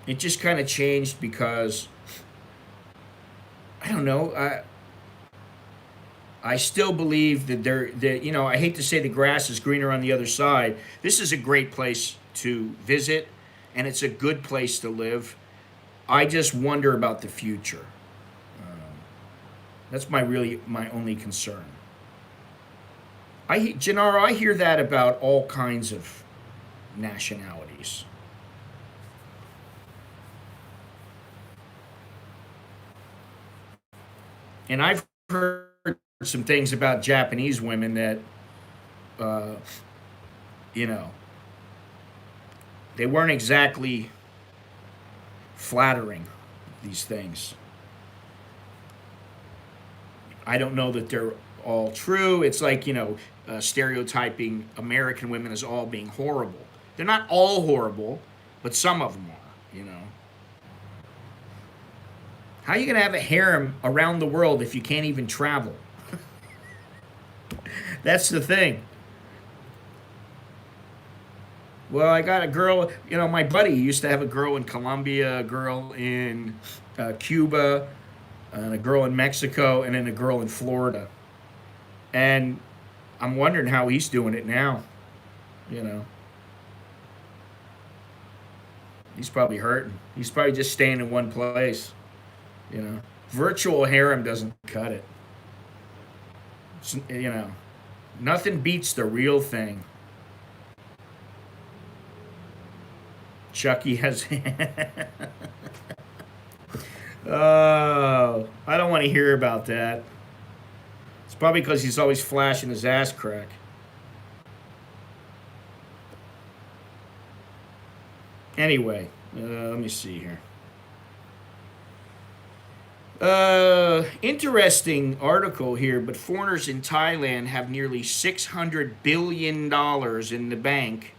It just kind of changed because, I don't know. I still believe that I hate to say the grass is greener on the other side. This is a great place to visit, and it's a good place to live. I just wonder about the future. That's my only concern. Gennaro, I hear that about all kinds of nationalities. And I've heard some things about Japanese women that, uh, you know, they weren't exactly flattering, these things. I don't know that they're all true. It's like, stereotyping American women as all being horrible. They're not all horrible, but some of them are. How are you going to have a harem around the world if you can't even travel? That's the thing. Well, I got a girl, my buddy used to have a girl in Colombia, a girl in Cuba, and a girl in Mexico, and then a girl in Florida. And I'm wondering how he's doing it now. You know, he's probably hurting. He's probably just staying in one place. Virtual harem doesn't cut it. It's, nothing beats the real thing. Chucky has. Oh, I don't want to hear about that. It's probably because he's always flashing his ass crack. Anyway, let me see here. Interesting article here, but foreigners in Thailand have nearly $600 billion in the bank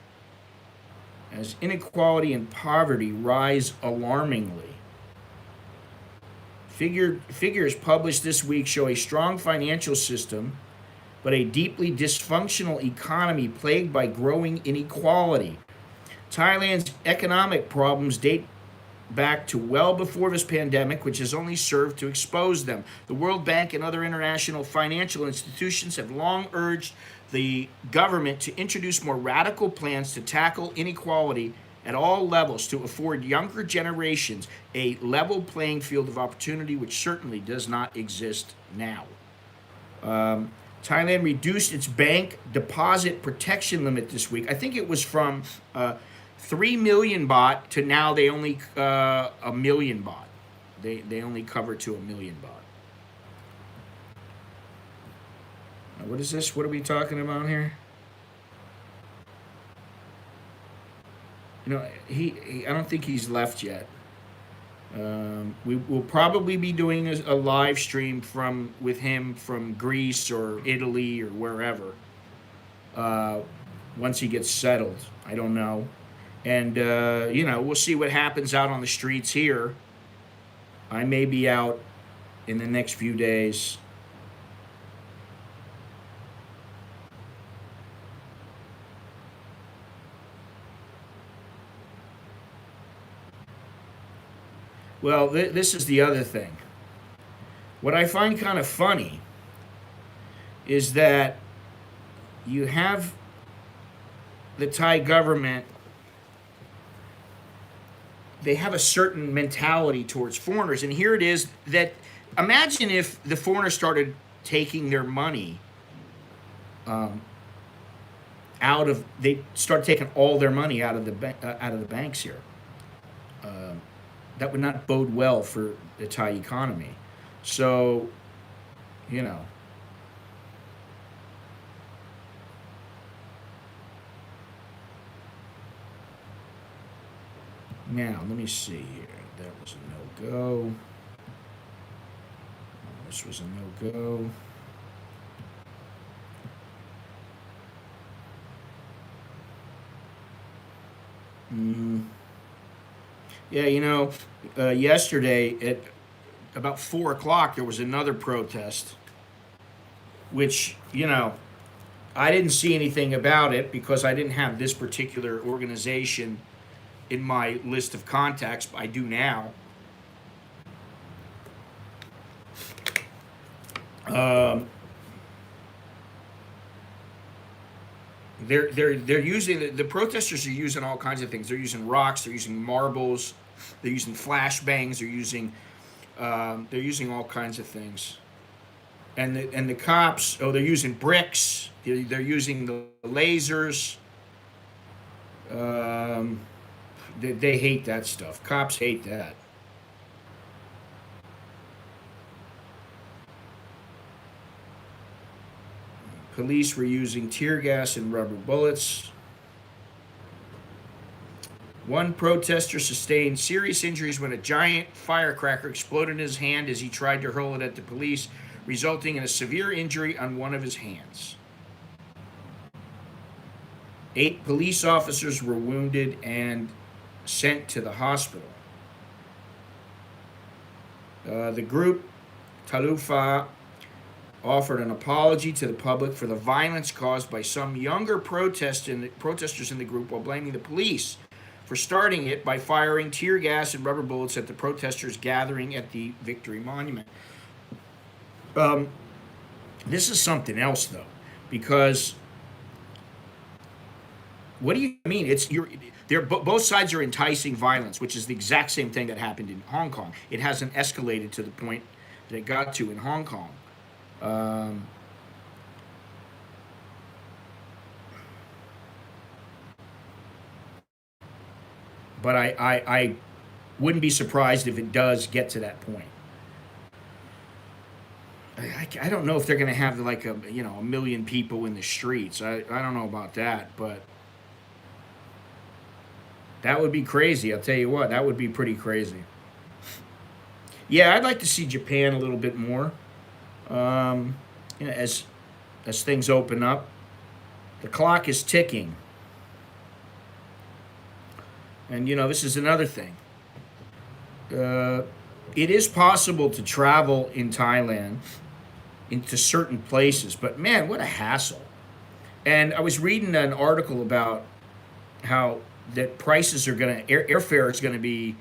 as inequality and poverty rise alarmingly. Figures published this week show a strong financial system, but a deeply dysfunctional economy plagued by growing inequality. Thailand's economic problems date back to well before this pandemic, which has only served to expose them. The World Bank and other international financial institutions have long urged the government to introduce more radical plans to tackle inequality at all levels to afford younger generations a level playing field of opportunity, which certainly does not exist now. Thailand reduced its bank deposit protection limit this week. I think it was from 3 million baht to now they only a million baht. They only cover to a million baht. Now, what is this? What are we talking about here? I don't think he's left yet. We will probably be doing a live stream with him from Greece or Italy or wherever. Once he gets settled, I don't know, and we'll see what happens out on the streets here. I may be out in the next few days. Well, this is the other thing. What I find kind of funny is that you have the Thai government they have a certain mentality towards foreigners. And here it is that imagine if the foreigners started taking their money um, they start taking all their money out of out of the banks here. Um, that would not bode well for the Thai economy. So, you know, now let me see here. That was a no go. This was a no go. Mm, yeah, yesterday at about 4 o'clock there was another protest, which I didn't see anything about it because I didn't have this particular organization in my list of contacts. I do now. Um, they're using the protesters are using all kinds of things. They're using rocks. They're using marbles. They're using flashbangs. They're using all kinds of things. And the cops, they're using bricks. They're using the lasers. Um, they hate that stuff. Cops hate that. Police were using tear gas and rubber bullets. One protester sustained serious injuries when a giant firecracker exploded in his hand as he tried to hurl it at the police, resulting in a severe injury on one of his hands. 8 police officers were wounded and sent to the hospital. The group, Talufa, offered an apology to the public for the violence caused by some younger protesters in the group while blaming the police for starting it by firing tear gas and rubber bullets at the protesters gathering at the Victory Monument. Um, this is something else, though, because what do you mean? Both sides are enticing violence, which is the exact same thing that happened in Hong Kong. It hasn't escalated to the point that it got to in Hong Kong. Um, but I wouldn't be surprised if it does get to that point. I don't know if they're going to have like a million people in the streets. I don't know about that, but that would be crazy. I'll tell you what, that would be pretty crazy. Yeah, I'd like to see Japan a little bit more. Um, as things open up, the clock is ticking, and this is another thing. Uh, it is possible to travel in Thailand into certain places, but man, what a hassle! And I was reading an article about how that prices are going to airfare is going to be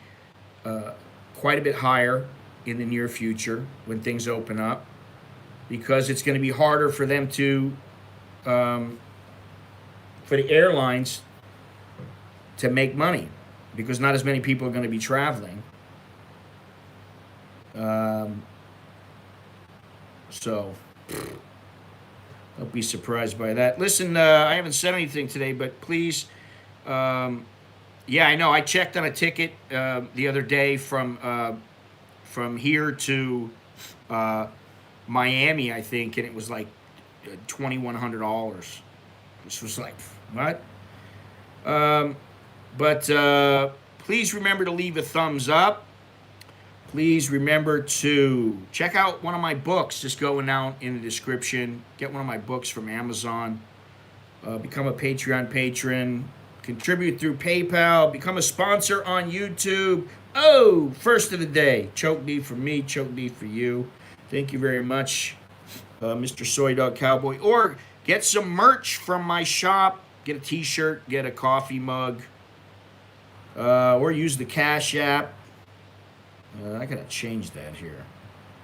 uh, quite a bit higher in the near future when things open up because it's going to be harder for them to um, for the airlines to make money because not as many people are going to be traveling. Um, so don't be surprised by that. Listen, I haven't said anything today, but please, yeah, I know. I checked on a ticket the other day from here to uh, Miami, I think, and it was like $2,100. This was like what? Um, but please remember to leave a thumbs up. Please remember to check out one of my books. Just go down in the description. Get one of my books from Amazon. Become a Patreon patron. Contribute through PayPal. Become a sponsor on YouTube. Oh, first of the day. Choke D for me. Choke D for you. Thank you very much, Mr. Soy Dog Cowboy. Or get some merch from my shop. Get a t-shirt. Get a coffee mug. Or use the Cash App. I gotta change that here.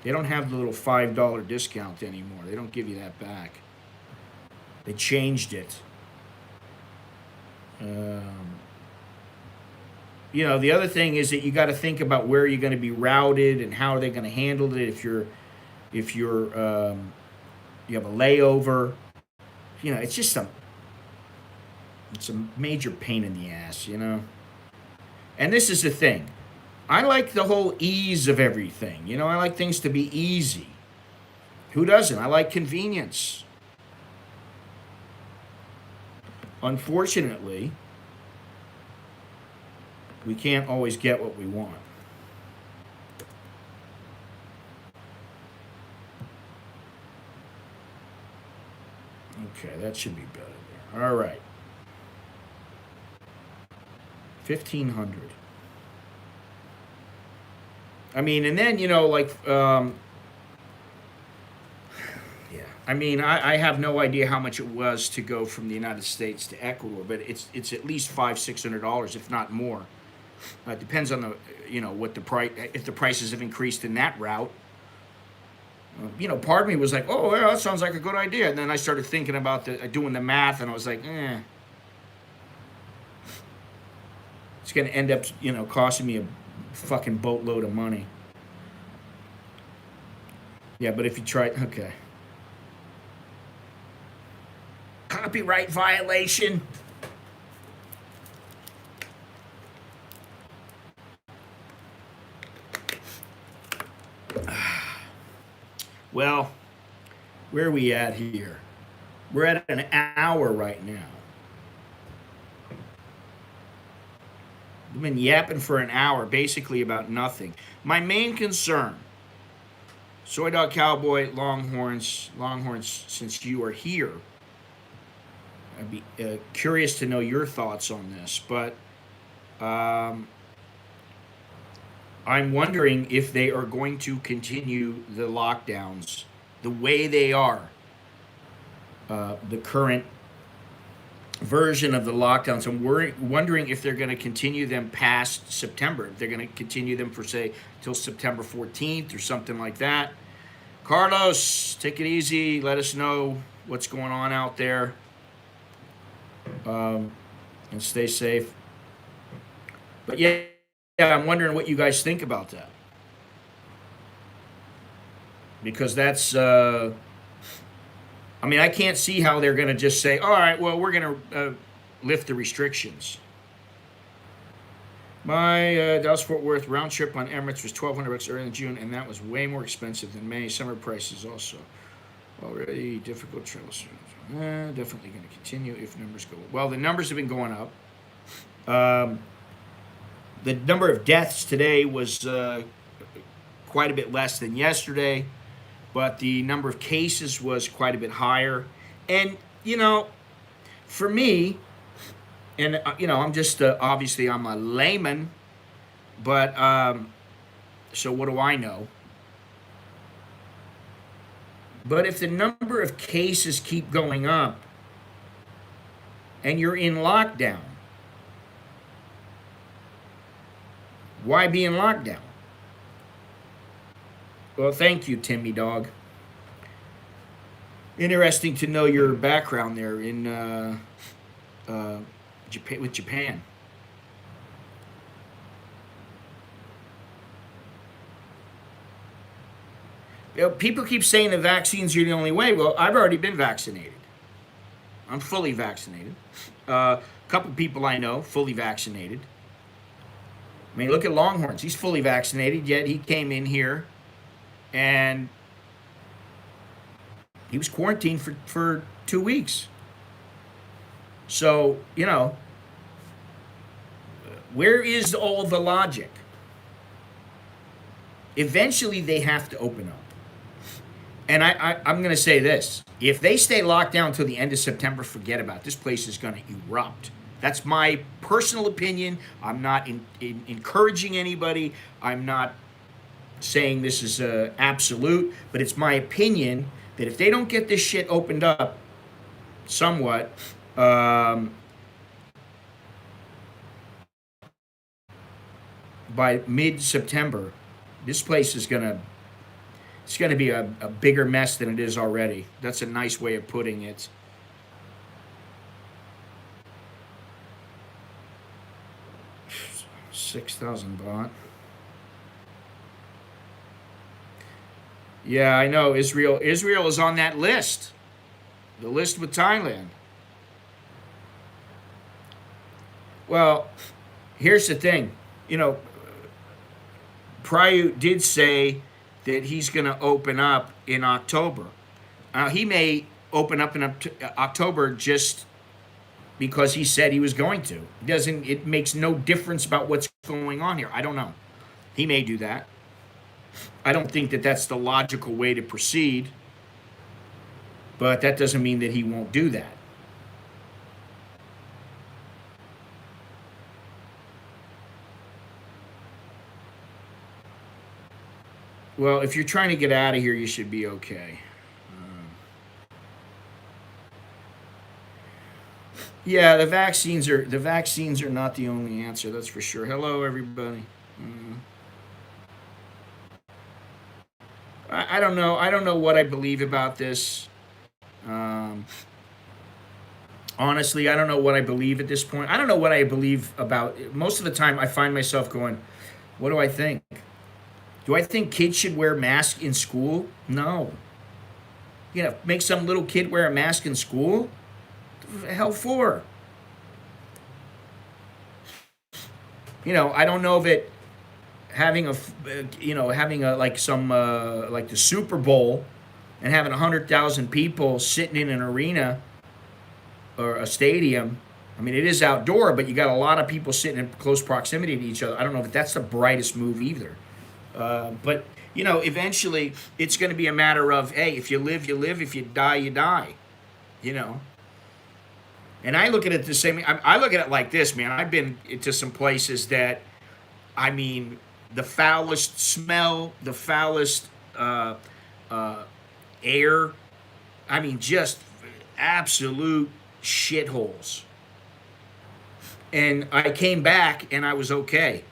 They don't have the little $5 discount anymore. They don't give you that back. They changed it. Um, the other thing is that you got to think about where you're going to be routed and how are they going to handle it if you have a layover. It's just it's a major pain in the ass. And this is the thing. I like the whole ease of everything. I like things to be easy. Who doesn't? I like convenience. Unfortunately, we can't always get what we want. Okay, that should be better there. All right. 1,500. I mean, and then, yeah. I mean, I have no idea how much it was to go from the United States to Ecuador, but it's at least $500-600, if not more. It depends on what the price, if the prices have increased in that route. Part of me was like, oh, yeah, that sounds like a good idea. And then I started thinking about doing the math, and I was like, it's going to end up, costing me a fucking boatload of money. Yeah, but if you try, okay. Copyright violation. Well, where are we at here? We're at an hour right now. We've been yapping for an hour, basically about nothing. My main concern, Soy Dog Cowboy, Longhorns, since you are here, I'd be curious to know your thoughts on this, but I'm wondering if they are going to continue the lockdowns the way they are. The current version of the lockdowns. I'm wondering if they're going to continue them past September. If they're going to continue them for, say, till September 14th or something like that. Carlos, take it easy. Let us know what's going on out there. And stay safe. But yeah, I'm wondering what you guys think about that. Because that's, I can't see how they're going to just say, all right, well, we're going to lift the restrictions. My Dallas Fort Worth round trip on Emirates was $1,200 early in June, and that was way more expensive than May. Summer prices also. Already difficult travel. Definitely going to continue if numbers go. Well, the numbers have been going up. The number of deaths today was quite a bit less than yesterday, but the number of cases was quite a bit higher. And, for me, and, I'm just, obviously I'm a layman, but, so what do I know? But if the number of cases keep going up and you're in lockdown, why be in lockdown? Well, thank you, Timmy Dog. Interesting to know your background there in Japan, with Japan. People keep saying the vaccines are the only way. Well, I've already been vaccinated. I'm fully vaccinated. A couple people I know fully vaccinated. Look at Longhorns. He's fully vaccinated, yet he came in here and he was quarantined for 2 weeks. So, where is all the logic? Eventually, they have to open up. And I'm going to say this. If they stay locked down until the end of September, forget about it. This place is going to erupt. That's my personal opinion. I'm not encouraging anybody. I'm not saying this is absolute, but it's my opinion that if they don't get this shit opened up somewhat, by mid-September, this place is it's gonna be a bigger mess than it is already. That's a nice way of putting it. 6,000 baht. Yeah, I know. Israel is on that list. The list with Thailand. Well, here's the thing. You know, Prayut did say that he's going to open up in October. He may open up in October just because he said he was going to. It makes no difference about what's going on here. I don't know. He may do that. I don't think that that's the logical way to proceed, but that doesn't mean that he won't do that. Well, if you're trying to get out of here, you should be okay. Yeah, the vaccines are not the only answer. That's for sure. Hello, everybody. Uh, I don't know. I don't know what I believe about this. Um, Honestly, I don't know what I believe at this point. I don't know what I believe about. Most of the time, I find myself going, "What do I think? Do I think kids should wear masks in school? No. Make some little kid wear a mask in school? What the hell for? I don't know that having like some like the Super Bowl and having 100,000 people sitting in an arena or a stadium. I mean, it is outdoor, but you got a lot of people sitting in close proximity to each other. I don't know if that's the brightest move either. But eventually it's going to be a matter of, hey, if you live, you live. If you die, you die. You know. And I look at it the same. I look at it like this, man. I've been to some places that, I mean, the foulest smell, the foulest uh, air. I mean, just absolute shitholes. And I came back and I was okay.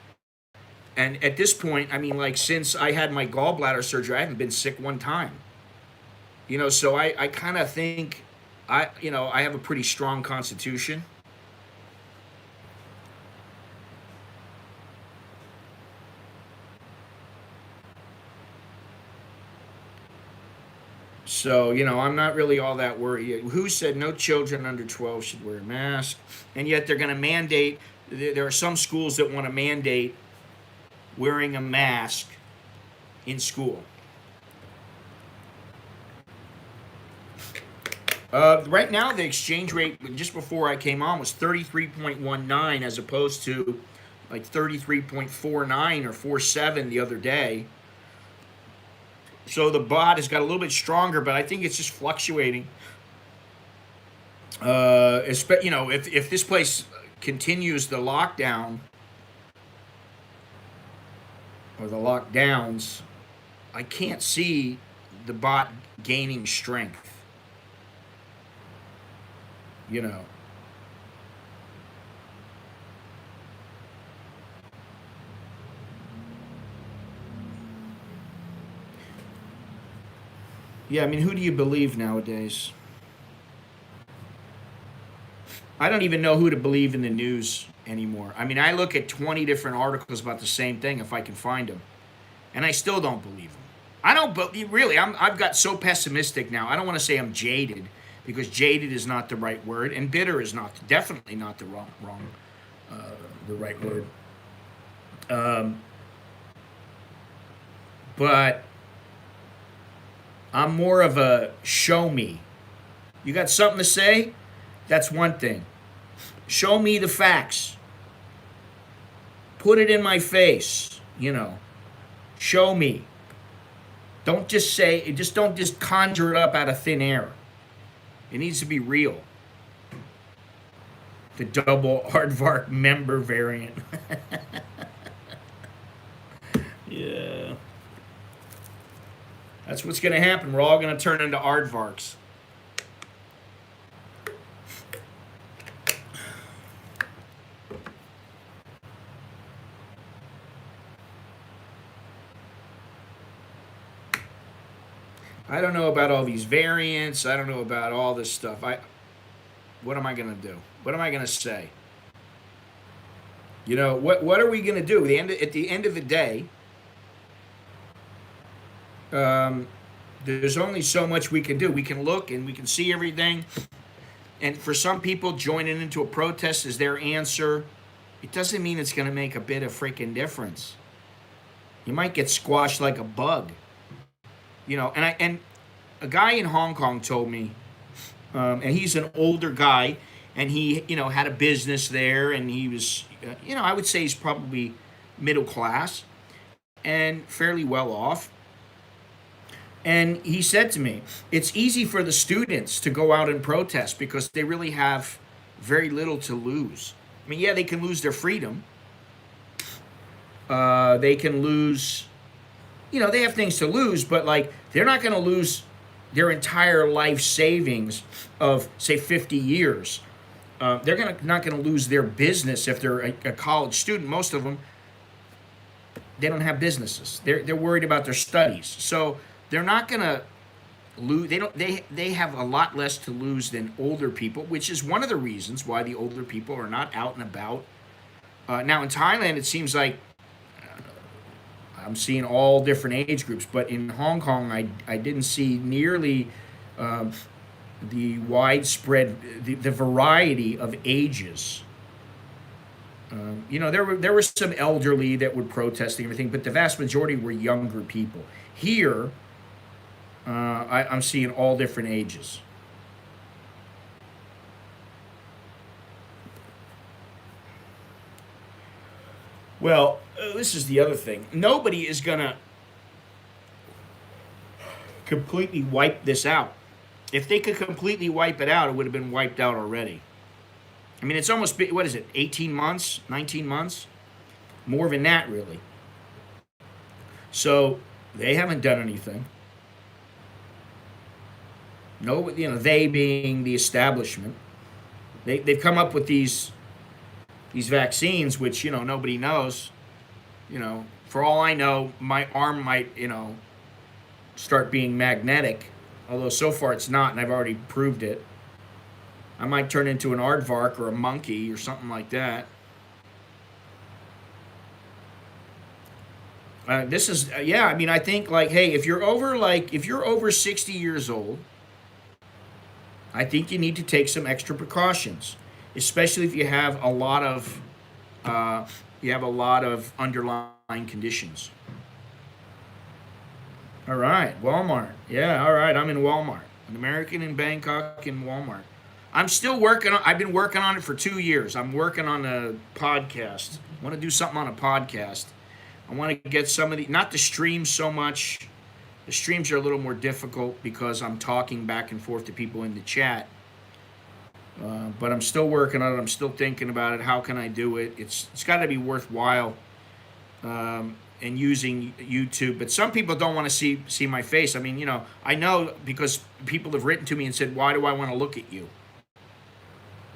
And at this point, I mean, like since I had my gallbladder surgery, I haven't been sick one time. So I kind of think I have a pretty strong constitution. So, I'm not really all that worried. Who said no children under 12 should wear a mask? And yet they're going to mandate, there are some schools that want to mandate wearing a mask in school. Right now, the exchange rate just before I came on was 33.19 as opposed to like 33.49 or 47 the other day. So the baht has got a little bit stronger, but I think it's just fluctuating. If this place continues the lockdown or the lockdowns, I can't see the baht gaining strength. You know. Yeah, I mean, who do you believe nowadays? I don't even know who to believe in the news anymore. I mean, I look at 20 different articles about the same thing if I can find them, and I still don't believe them. I don't believe, really. I've got so pessimistic now. I don't want to say I'm jaded because jaded is not the right word, and bitter is definitely not uh, the right word. Um, but I'm more of a show me. You got something to say? That's one thing. Show me the facts. Put it in my face. Show me. Don't just don't just conjure it up out of thin air. It needs to be real. The double aardvark member variant. Yeah. That's what's going to happen. We're all going to turn into aardvarks. I don't know about all these variants. I don't know about all this stuff. What am I going to do? What am I going to say? You know, what are we going to do? At the end of the day, um, there's only so much we can do. We can look and we can see everything. And for some people, joining into a protest is their answer. It doesn't mean it's going to make a bit of freaking difference. You might get squashed like a bug. You know, and a guy in Hong Kong told me, and he's an older guy, and he, you know, had a business there, and he was, you know, I would say he's probably middle class and fairly well off. And he said to me, it's easy for the students to go out and protest because they really have very little to lose. I mean, yeah, they can lose their freedom. They can lose, you know, they have things to lose, but like they're not going to lose their entire life savings of, say, 50 years. Not going to lose their business if they're a college student. Most of them, they don't have businesses. They're worried about their studies. So they're not going to lose. They have a lot less to lose than older people, which is one of the reasons why the older people are not out and about. Now in Thailand, it seems like I'm seeing all different age groups, but in Hong Kong, I didn't see nearly the widespread, the variety of ages. You know, there were some elderly that would protest and everything, but the vast majority were younger people. Here, I'm seeing all different ages. Well, this is the other thing. Nobody is gonna completely wipe this out. If they could completely wipe it out, it would have been wiped out already. I mean, it's almost, what is it, 18 months, 19 months? More than that, really. So they haven't done anything. No, you know, they being the establishment. They've come up with these vaccines, which, you know, nobody knows. You know, for all I know, my arm might, you know, start being magnetic. Although so far it's not, and I've already proved it. I might turn into an aardvark or a monkey or something like that. This is yeah. I mean, I think like, hey, if you're over 60 years old, I think you need to take some extra precautions, especially if uh, you have a lot of underlying conditions. All right, Walmart. Yeah, all right. I'm in Walmart. An American in Bangkok in Walmart. I'm still working on. I've been working on it for 2 years. I'm working on a podcast. I want to do something on a podcast. I want to get some of the, not the streams so much. The streams are a little more difficult because I'm talking back and forth to people in the chat. But I'm still working on it. I'm still thinking about it. How can I do it? It's got to be worthwhile. And using YouTube, but some people don't want to see my face. I mean, you know, I know because people have written to me and said, "Why do I want to look at you?"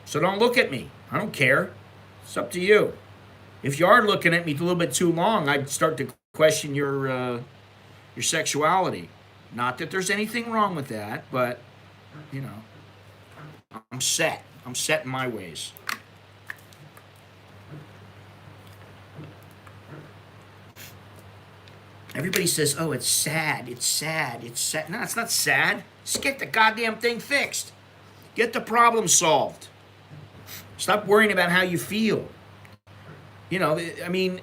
So don't look at me. I don't care. It's up to you. If you are looking at me a little bit too long, I'd start to question your sexuality. Not that there's anything wrong with that, but you know, I'm set. I'm set in my ways. Everybody says, "Oh, it's sad. It's sad. It's sad." No, it's not sad. Just get the goddamn thing fixed. Get the problem solved. Stop worrying about how you feel. You know, I mean,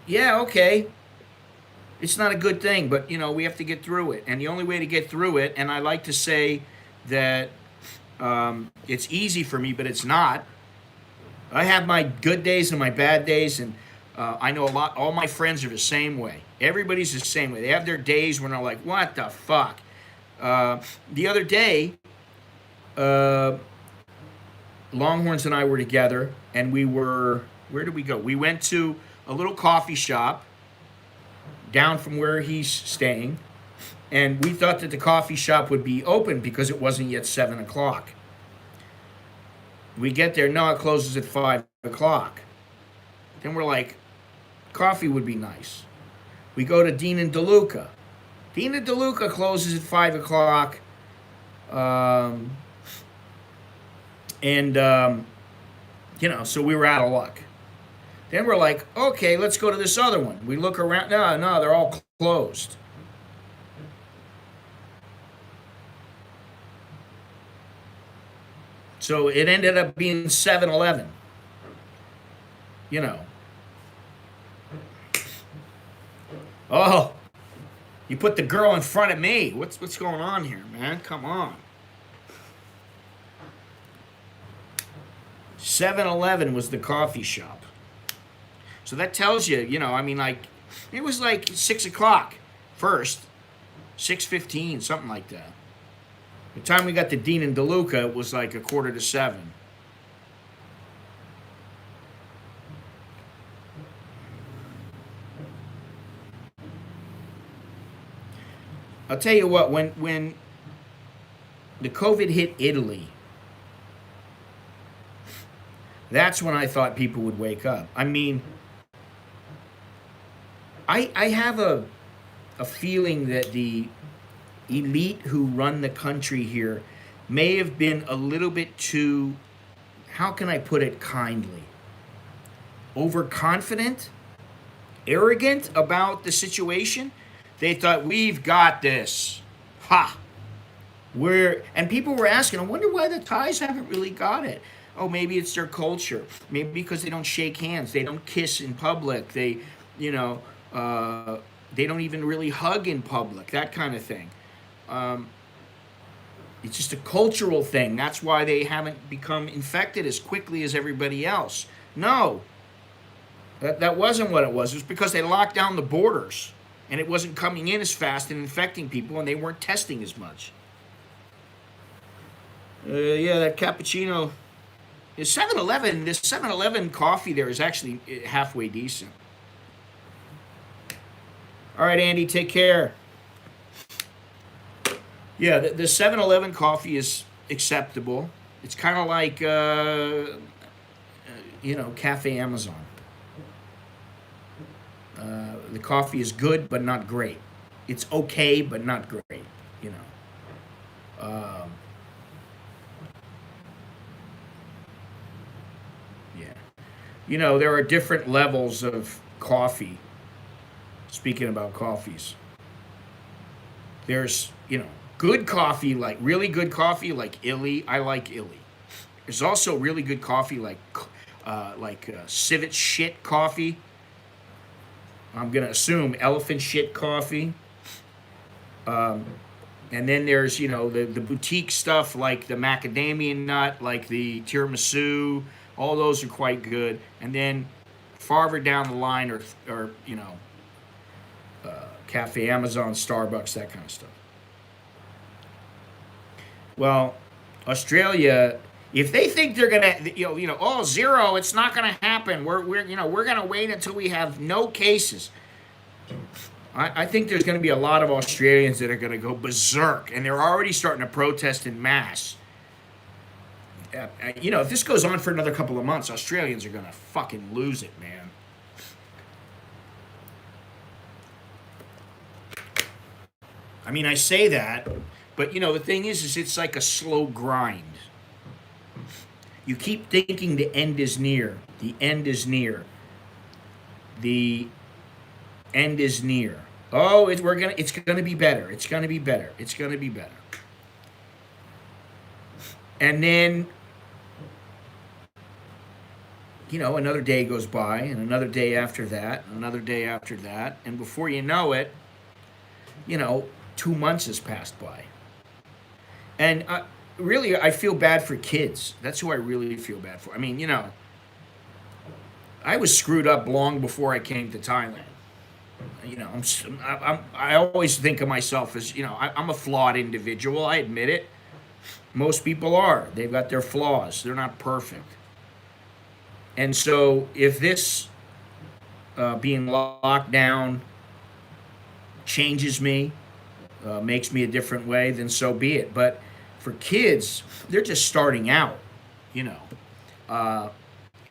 yeah, okay. It's not a good thing, but you know, we have to get through it. And the only way to get through it, and I like to say that it's easy for me, but it's not. I have my good days and my bad days, and I know a lot. All my friends are the same way. Everybody's the same way. They have their days when they're like, "What the fuck?" The other day, uh, Longhorns and I were together, and we were. Where did we go? We went to a little coffee shop down from where he's staying, and we thought that the coffee shop would be open because it wasn't yet 7 o'clock. We get there, no, it closes at 5 o'clock. Then we're like, coffee would be nice. We go to Dean and DeLuca. Dean and DeLuca closes at 5 o'clock. Um, and, you know, so we were out of luck. Then we're like, okay, let's go to this other one. We look around. No, no, they're all closed. So it ended up being 7-Eleven. You know. Oh, you put the girl in front of me. What's going on here, man? Come on. 7-Eleven was the coffee shop. So that tells you, I mean, like, it was like 6 o'clock first, 6:15, something like that. The time we got to Dean and DeLuca, it was like a quarter to 7. I'll tell you what, when the COVID hit Italy, that's when I thought people would wake up. I mean, I have a feeling that the elite who run the country here may have been a little bit too, how can I put it kindly, overconfident, arrogant about the situation. They thought, we've got this. Ha! And people were asking, I wonder why the Thais haven't really got it. Oh, maybe it's their culture. Maybe because they don't shake hands. They don't kiss in public. You know, they don't even really hug in public, that kind of thing. It's just a cultural thing. That's why they haven't become infected as quickly as everybody else. No, that wasn't what it was. It was because they locked down the borders and it wasn't coming in as fast and infecting people, and they weren't testing as much. Yeah, that cappuccino. This 7-Eleven coffee there is actually halfway decent. All right, Andy, take care. Yeah, the 7-Eleven coffee is acceptable. It's kind of like, Cafe Amazon. The coffee is good, but not great. It's okay, but not great, you know. Yeah. There are different levels of coffee. Speaking about coffees, there's, good coffee, like really good coffee, like Illy. I like Illy. There's also really good coffee, like civet shit coffee. I'm gonna assume elephant shit coffee. And then there's, the boutique stuff like the macadamia nut, like the tiramisu. All those are quite good. And then farther down the line are Cafe Amazon, Starbucks, that kind of stuff. Well, Australia, if they think they're gonna, oh, zero, it's not gonna happen. We're gonna wait until we have no cases. I think there's gonna be a lot of Australians that are gonna go berserk, and they're already starting to protest in mass. If this goes on for another couple of months, Australians are gonna fucking lose it, man. I mean, I say that, but the thing is it's like a slow grind. You keep thinking the end is near. The end is near. The end is near. Oh, it's gonna be better. It's gonna be better. It's gonna be better. And then, another day goes by, and another day after that, another day after that, and before you know it, 2 months has passed by. And really, I feel bad for kids. That's who I really feel bad for. I mean, I was screwed up long before I came to Thailand. I always think of myself as, I'm a flawed individual. I admit it. Most people are. They've got their flaws. They're not perfect. And so if this being locked down changes me, makes me a different way, then so be it. But for kids, they're just starting out,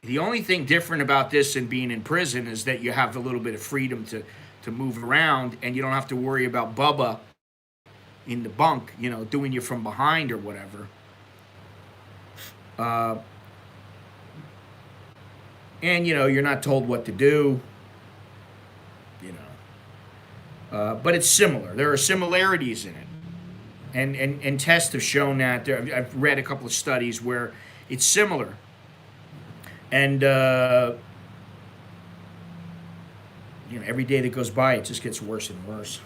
The only thing different about this than being in prison is that you have a little bit of freedom to move around, and you don't have to worry about Bubba in the bunk, doing you from behind or whatever. And you're not told what to do. You but it's similar. There are similarities in it, and tests have shown that. I've read a couple of studies where it's similar, and every day that goes by, it just gets worse and worse.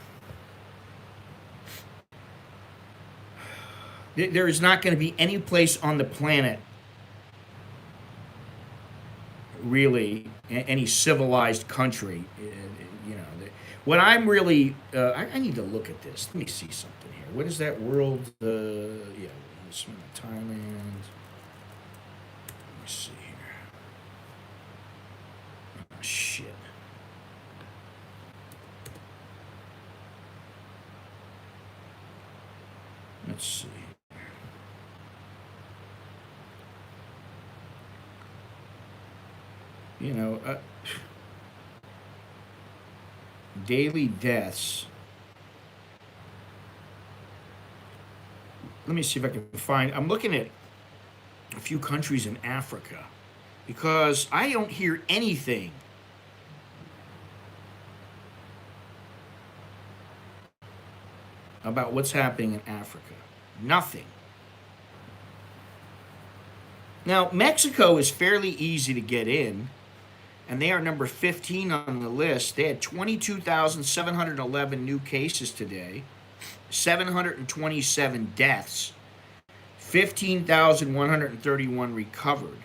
There is not going to be any place on the planet, really, any civilized country. What I'm really, I need to look at this. Let me see something here. What is that world? Yeah, Thailand. Let me see here. Oh, shit. Let's see. You know, daily deaths. Let me see if I can find. I'm looking at a few countries in Africa because I don't hear anything about what's happening in Africa. Nothing. Now, Mexico is fairly easy to get in, and they are number 15 on the list. They had 22,711 new cases today, 727 deaths, 15,131 recovered.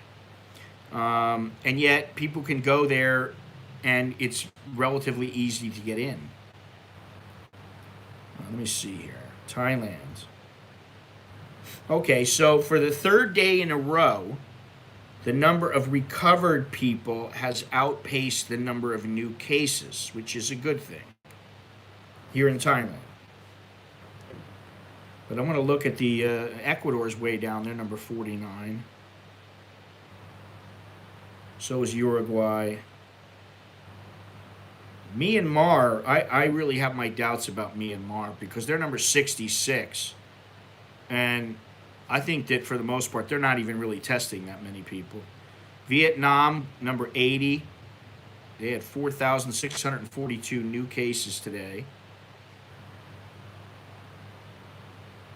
And yet, people can go there, and it's relatively easy to get in. Let me see here. Thailand. Okay, so for the third day in a row, the number of recovered people has outpaced the number of new cases, which is a good thing here in Thailand. But I want to look at the Ecuador's way down there, number 49. So is Uruguay. Myanmar, I really have my doubts about Myanmar because they're number 66. And I think that for the most part, they're not even really testing that many people. Vietnam, number 80. They had 4,642 new cases today.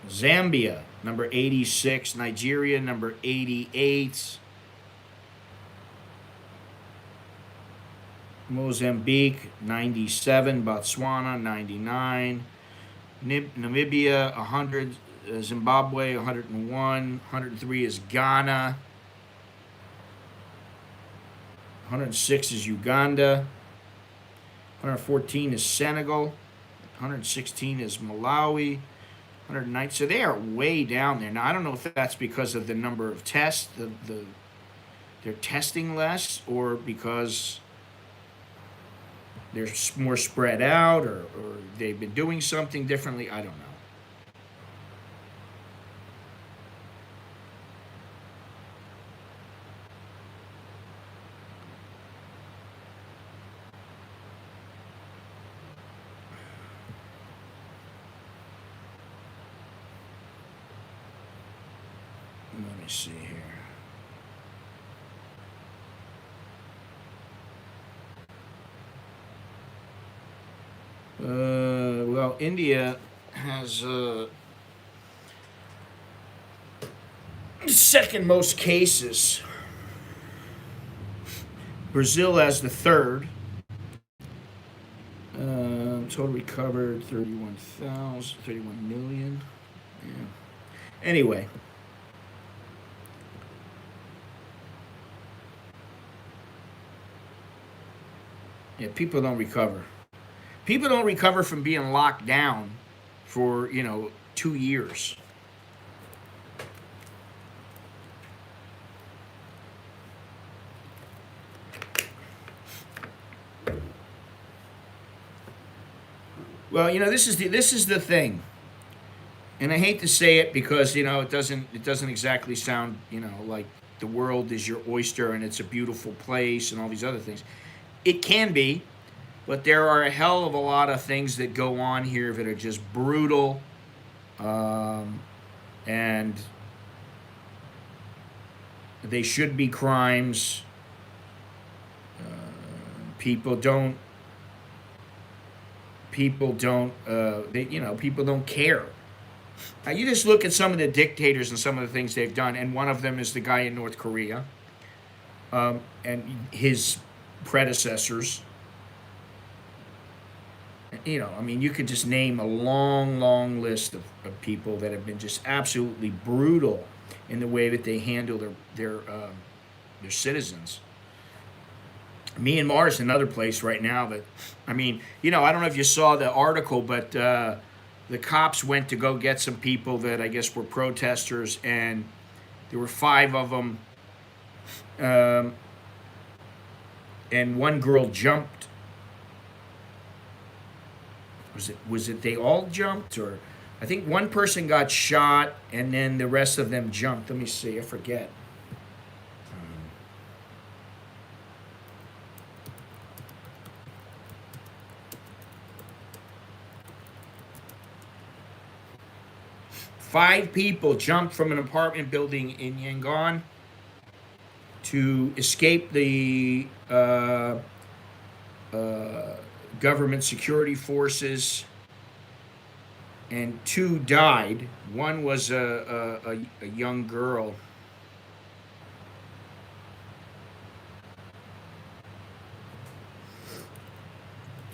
Zambia, number 86. Nigeria, number 88. Mozambique, 97. Botswana, 99. Namibia, 100. Zimbabwe, 101. 103 is Ghana. 106 is Uganda. 114 is Senegal. 116 is Malawi. 109. So they are way down there. Now, I don't know if that's because of the number of tests, they're testing less, or because they're more spread out, or they've been doing something differently. I don't know. Let me see here. Well, India has second most cases. Brazil has the third. Total recovered 31 million. Yeah. Anyway. Yeah, people don't recover. People don't recover from being locked down for, 2 years. Well, this is the thing. And I hate to say it because, it doesn't exactly sound, like the world is your oyster and it's a beautiful place and all these other things. It can be, but there are a hell of a lot of things that go on here that are just brutal, and they should be crimes. People don't. People don't. People don't care. You just look at some of the dictators and some of the things they've done, and one of them is the guy in North Korea, and his predecessors. I mean, you could just name a long, long list of people that have been just absolutely brutal in the way that they handle their citizens. Myanmar is another place right now that, I mean, I don't know if you saw the article, but the cops went to go get some people that I guess were protesters, and there were five of them, um, and one girl jumped. Was it they all jumped, or I think one person got shot and then the rest of them jumped. Let me see, I forget. 5 people jumped from an apartment building in Yangon to escape the uh, government security forces, and 2 died. One was a young girl.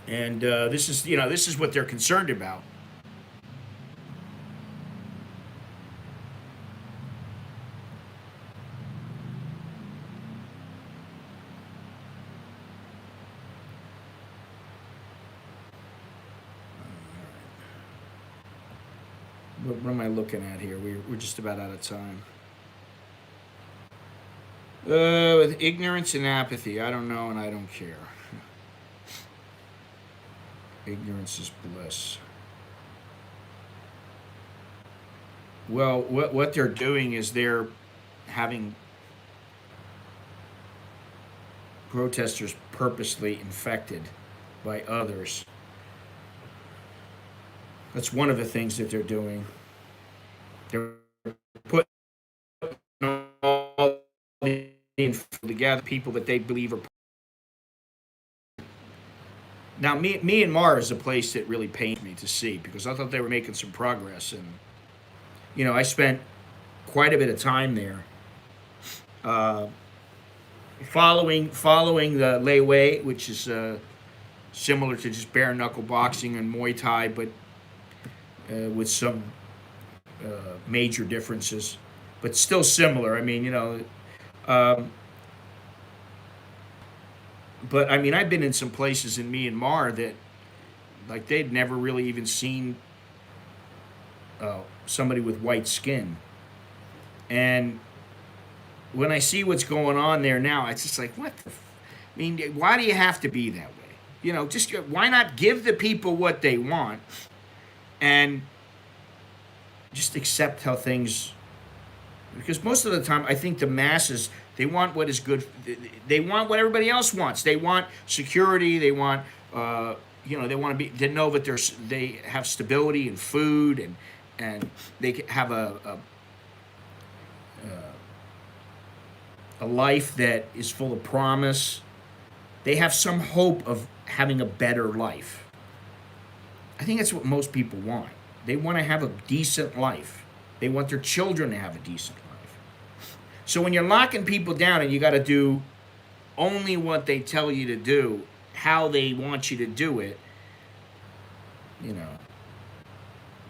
And this is what they're concerned about. What am I looking at here? We're just about out of time. With ignorance and apathy, I don't know and I don't care. Ignorance is bliss. Well, what they're doing is they're having protesters purposely infected by others. That's one of the things that they're doing. They're putting all the info together, people that they believe are. Now, Myanmar is a place that really pained me to see because I thought they were making some progress, and I spent quite a bit of time there, uh, following the Lei Wei, which is similar to just bare knuckle boxing and Muay Thai, but with some major differences, but still similar. I mean, um, but I mean, I've been in some places in Myanmar that, like, they'd never really even seen somebody with white skin, and when I see what's going on there now, it's just like, what the? I mean, why do you have to be that way? Just why not give the people what they want and just accept how things, because most of the time I think the masses, they want what is good. They want what everybody else wants. They want security. They want they want to know that they have stability and food, and they have a life that is full of promise. They have some hope of having a better life. I think that's what most people want. They want to have a decent life. They want their children to have a decent life. So when you're locking people down and you got to do only what they tell you to do, how they want you to do it, you know,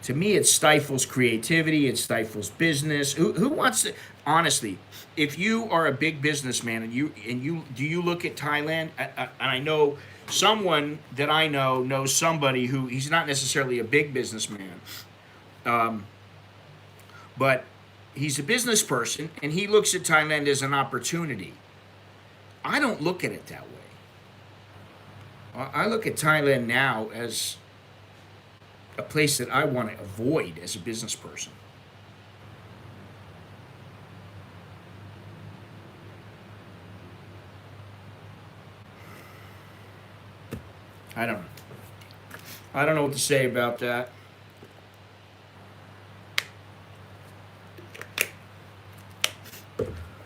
to me it stifles creativity, it stifles business. Who wants to, honestly, if you are a big businessman and you do you look at Thailand, and I know someone that I know knows somebody who, he's not necessarily a big businessman, um, but he's a business person and he looks at Thailand as an opportunity. I don't look at it that way. I look at Thailand now as a place that I want to avoid as a business person. I don't know. I don't know what to say about that.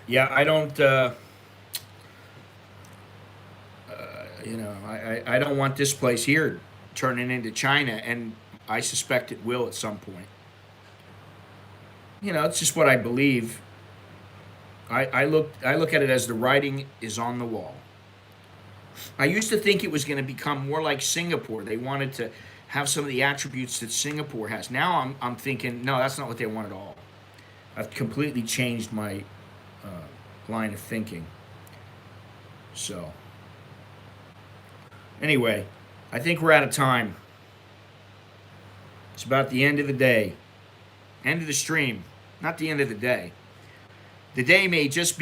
Yeah, I don't. I don't want this place here turning into China, and I suspect it will at some point. It's just what I believe. I look at it as the writing is on the wall. I used to think it was going to become more like Singapore. They wanted to have some of the attributes that Singapore has. Now I'm thinking, no, that's not what they want at all. I've completely changed my line of thinking. So, anyway, I think we're out of time. It's about the end of the day, end of the stream, not the end of the day. The day may just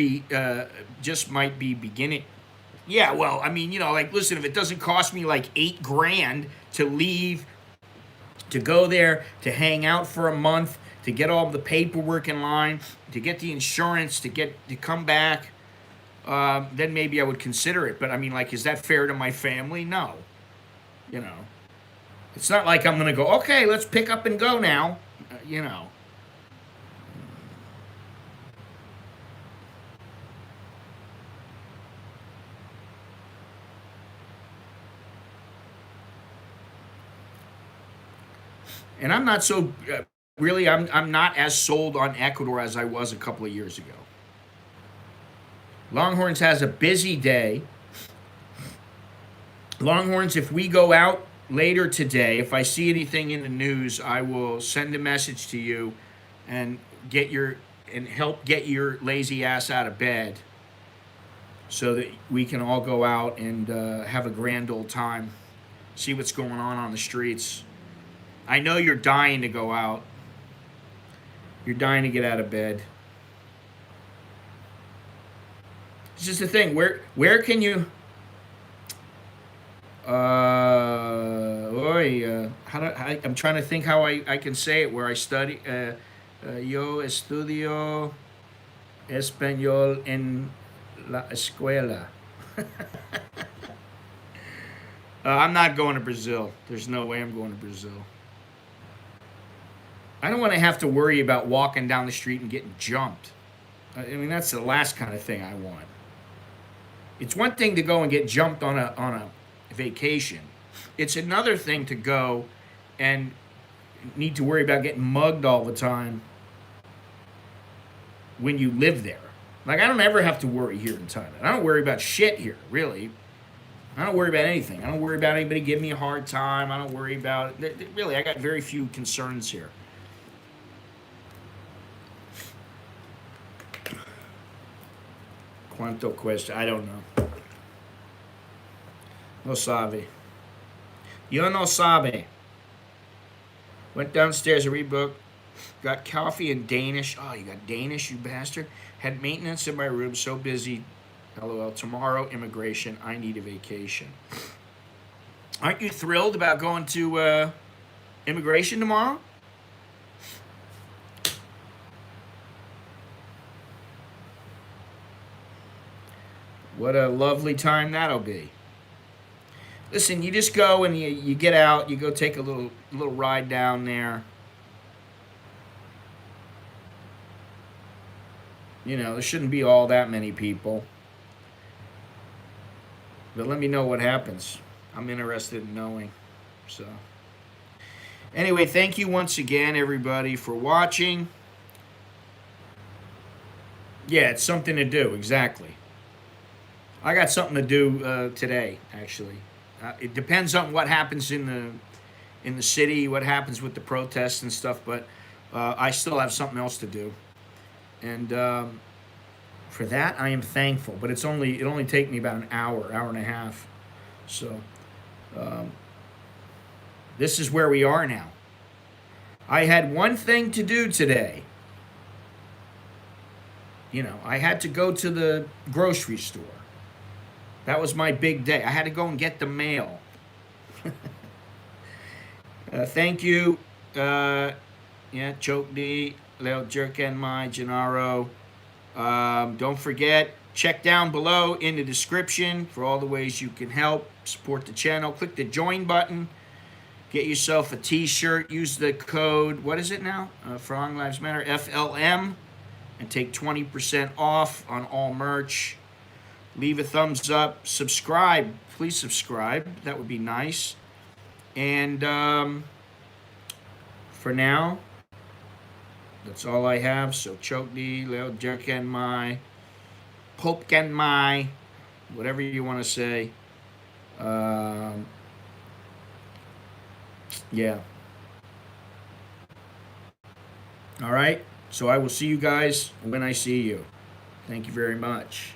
might be beginning. Yeah, well, I mean, like, listen, if it doesn't cost me like 8 grand to leave, to go there, to hang out for a month, to get all the paperwork in line, to get the insurance, to come back, then maybe I would consider it. But I mean, like, is that fair to my family? No. You know, it's not like I'm gonna go, okay, let's pick up and go now. You know. And I'm not so really. I'm not as sold on Ecuador as I was a couple of years ago. Longhorns has a busy day. Longhorns, if we go out later today, if I see anything in the news, I will send a message to you and help get your lazy ass out of bed so that we can all go out and have a grand old time. See what's going on the streets. I know you're dying to go out. You're dying to get out of bed. It's just the thing. Where can you? I'm trying to think how I can say it. Where I study. Yo estudio español en la escuela. I'm not going to Brazil. There's no way I'm going to Brazil. I don't want to have to worry about walking down the street and getting jumped. I mean, that's the last kind of thing I want. It's one thing to go and get jumped on a vacation. It's another thing to go and need to worry about getting mugged all the time when you live there. Like, I don't ever have to worry here in Thailand. I don't worry about shit here, really. I don't worry about anything. I don't worry about anybody giving me a hard time. I don't worry about really, I got very few concerns here. Quanto cuesta? I don't know. No sabe. Yo no sabe. Went downstairs to read book. Got coffee in Danish. Oh, you got Danish, you bastard. Had maintenance in my room. So busy. LOL. Tomorrow, immigration. I need a vacation. Aren't you thrilled about going to immigration tomorrow? What a lovely time that'll be. Listen, you just go and you get out, you go take a little ride down there. There shouldn't be all that many people. But let me know what happens. I'm interested in knowing. So, anyway, thank you once again, everybody, for watching. Yeah, it's something to do, exactly. I got something to do today, actually. It depends on what happens in the city, what happens with the protests and stuff, but I still have something else to do. And for that, I am thankful. But it only take me about an hour and a half. So this is where we are now. I had one thing to do today. I had to go to the grocery store. That was my big day. I had to go and get the mail. Thank you. Choke D, Leo Jerken, my Gennaro. Don't forget, check down below in the description for all the ways you can help support the channel. Click the join button. Get yourself a t-shirt. Use the code, what is it now? For Long Lives Matter, FLM. And take 20% off on all merch. leave a thumbs up, subscribe. Please subscribe. That would be nice. And for now, that's all I have. So choke đi, leo jerken mai, popken mai, whatever you want to say. Yeah. All right. So I will see you guys when I see you. Thank you very much.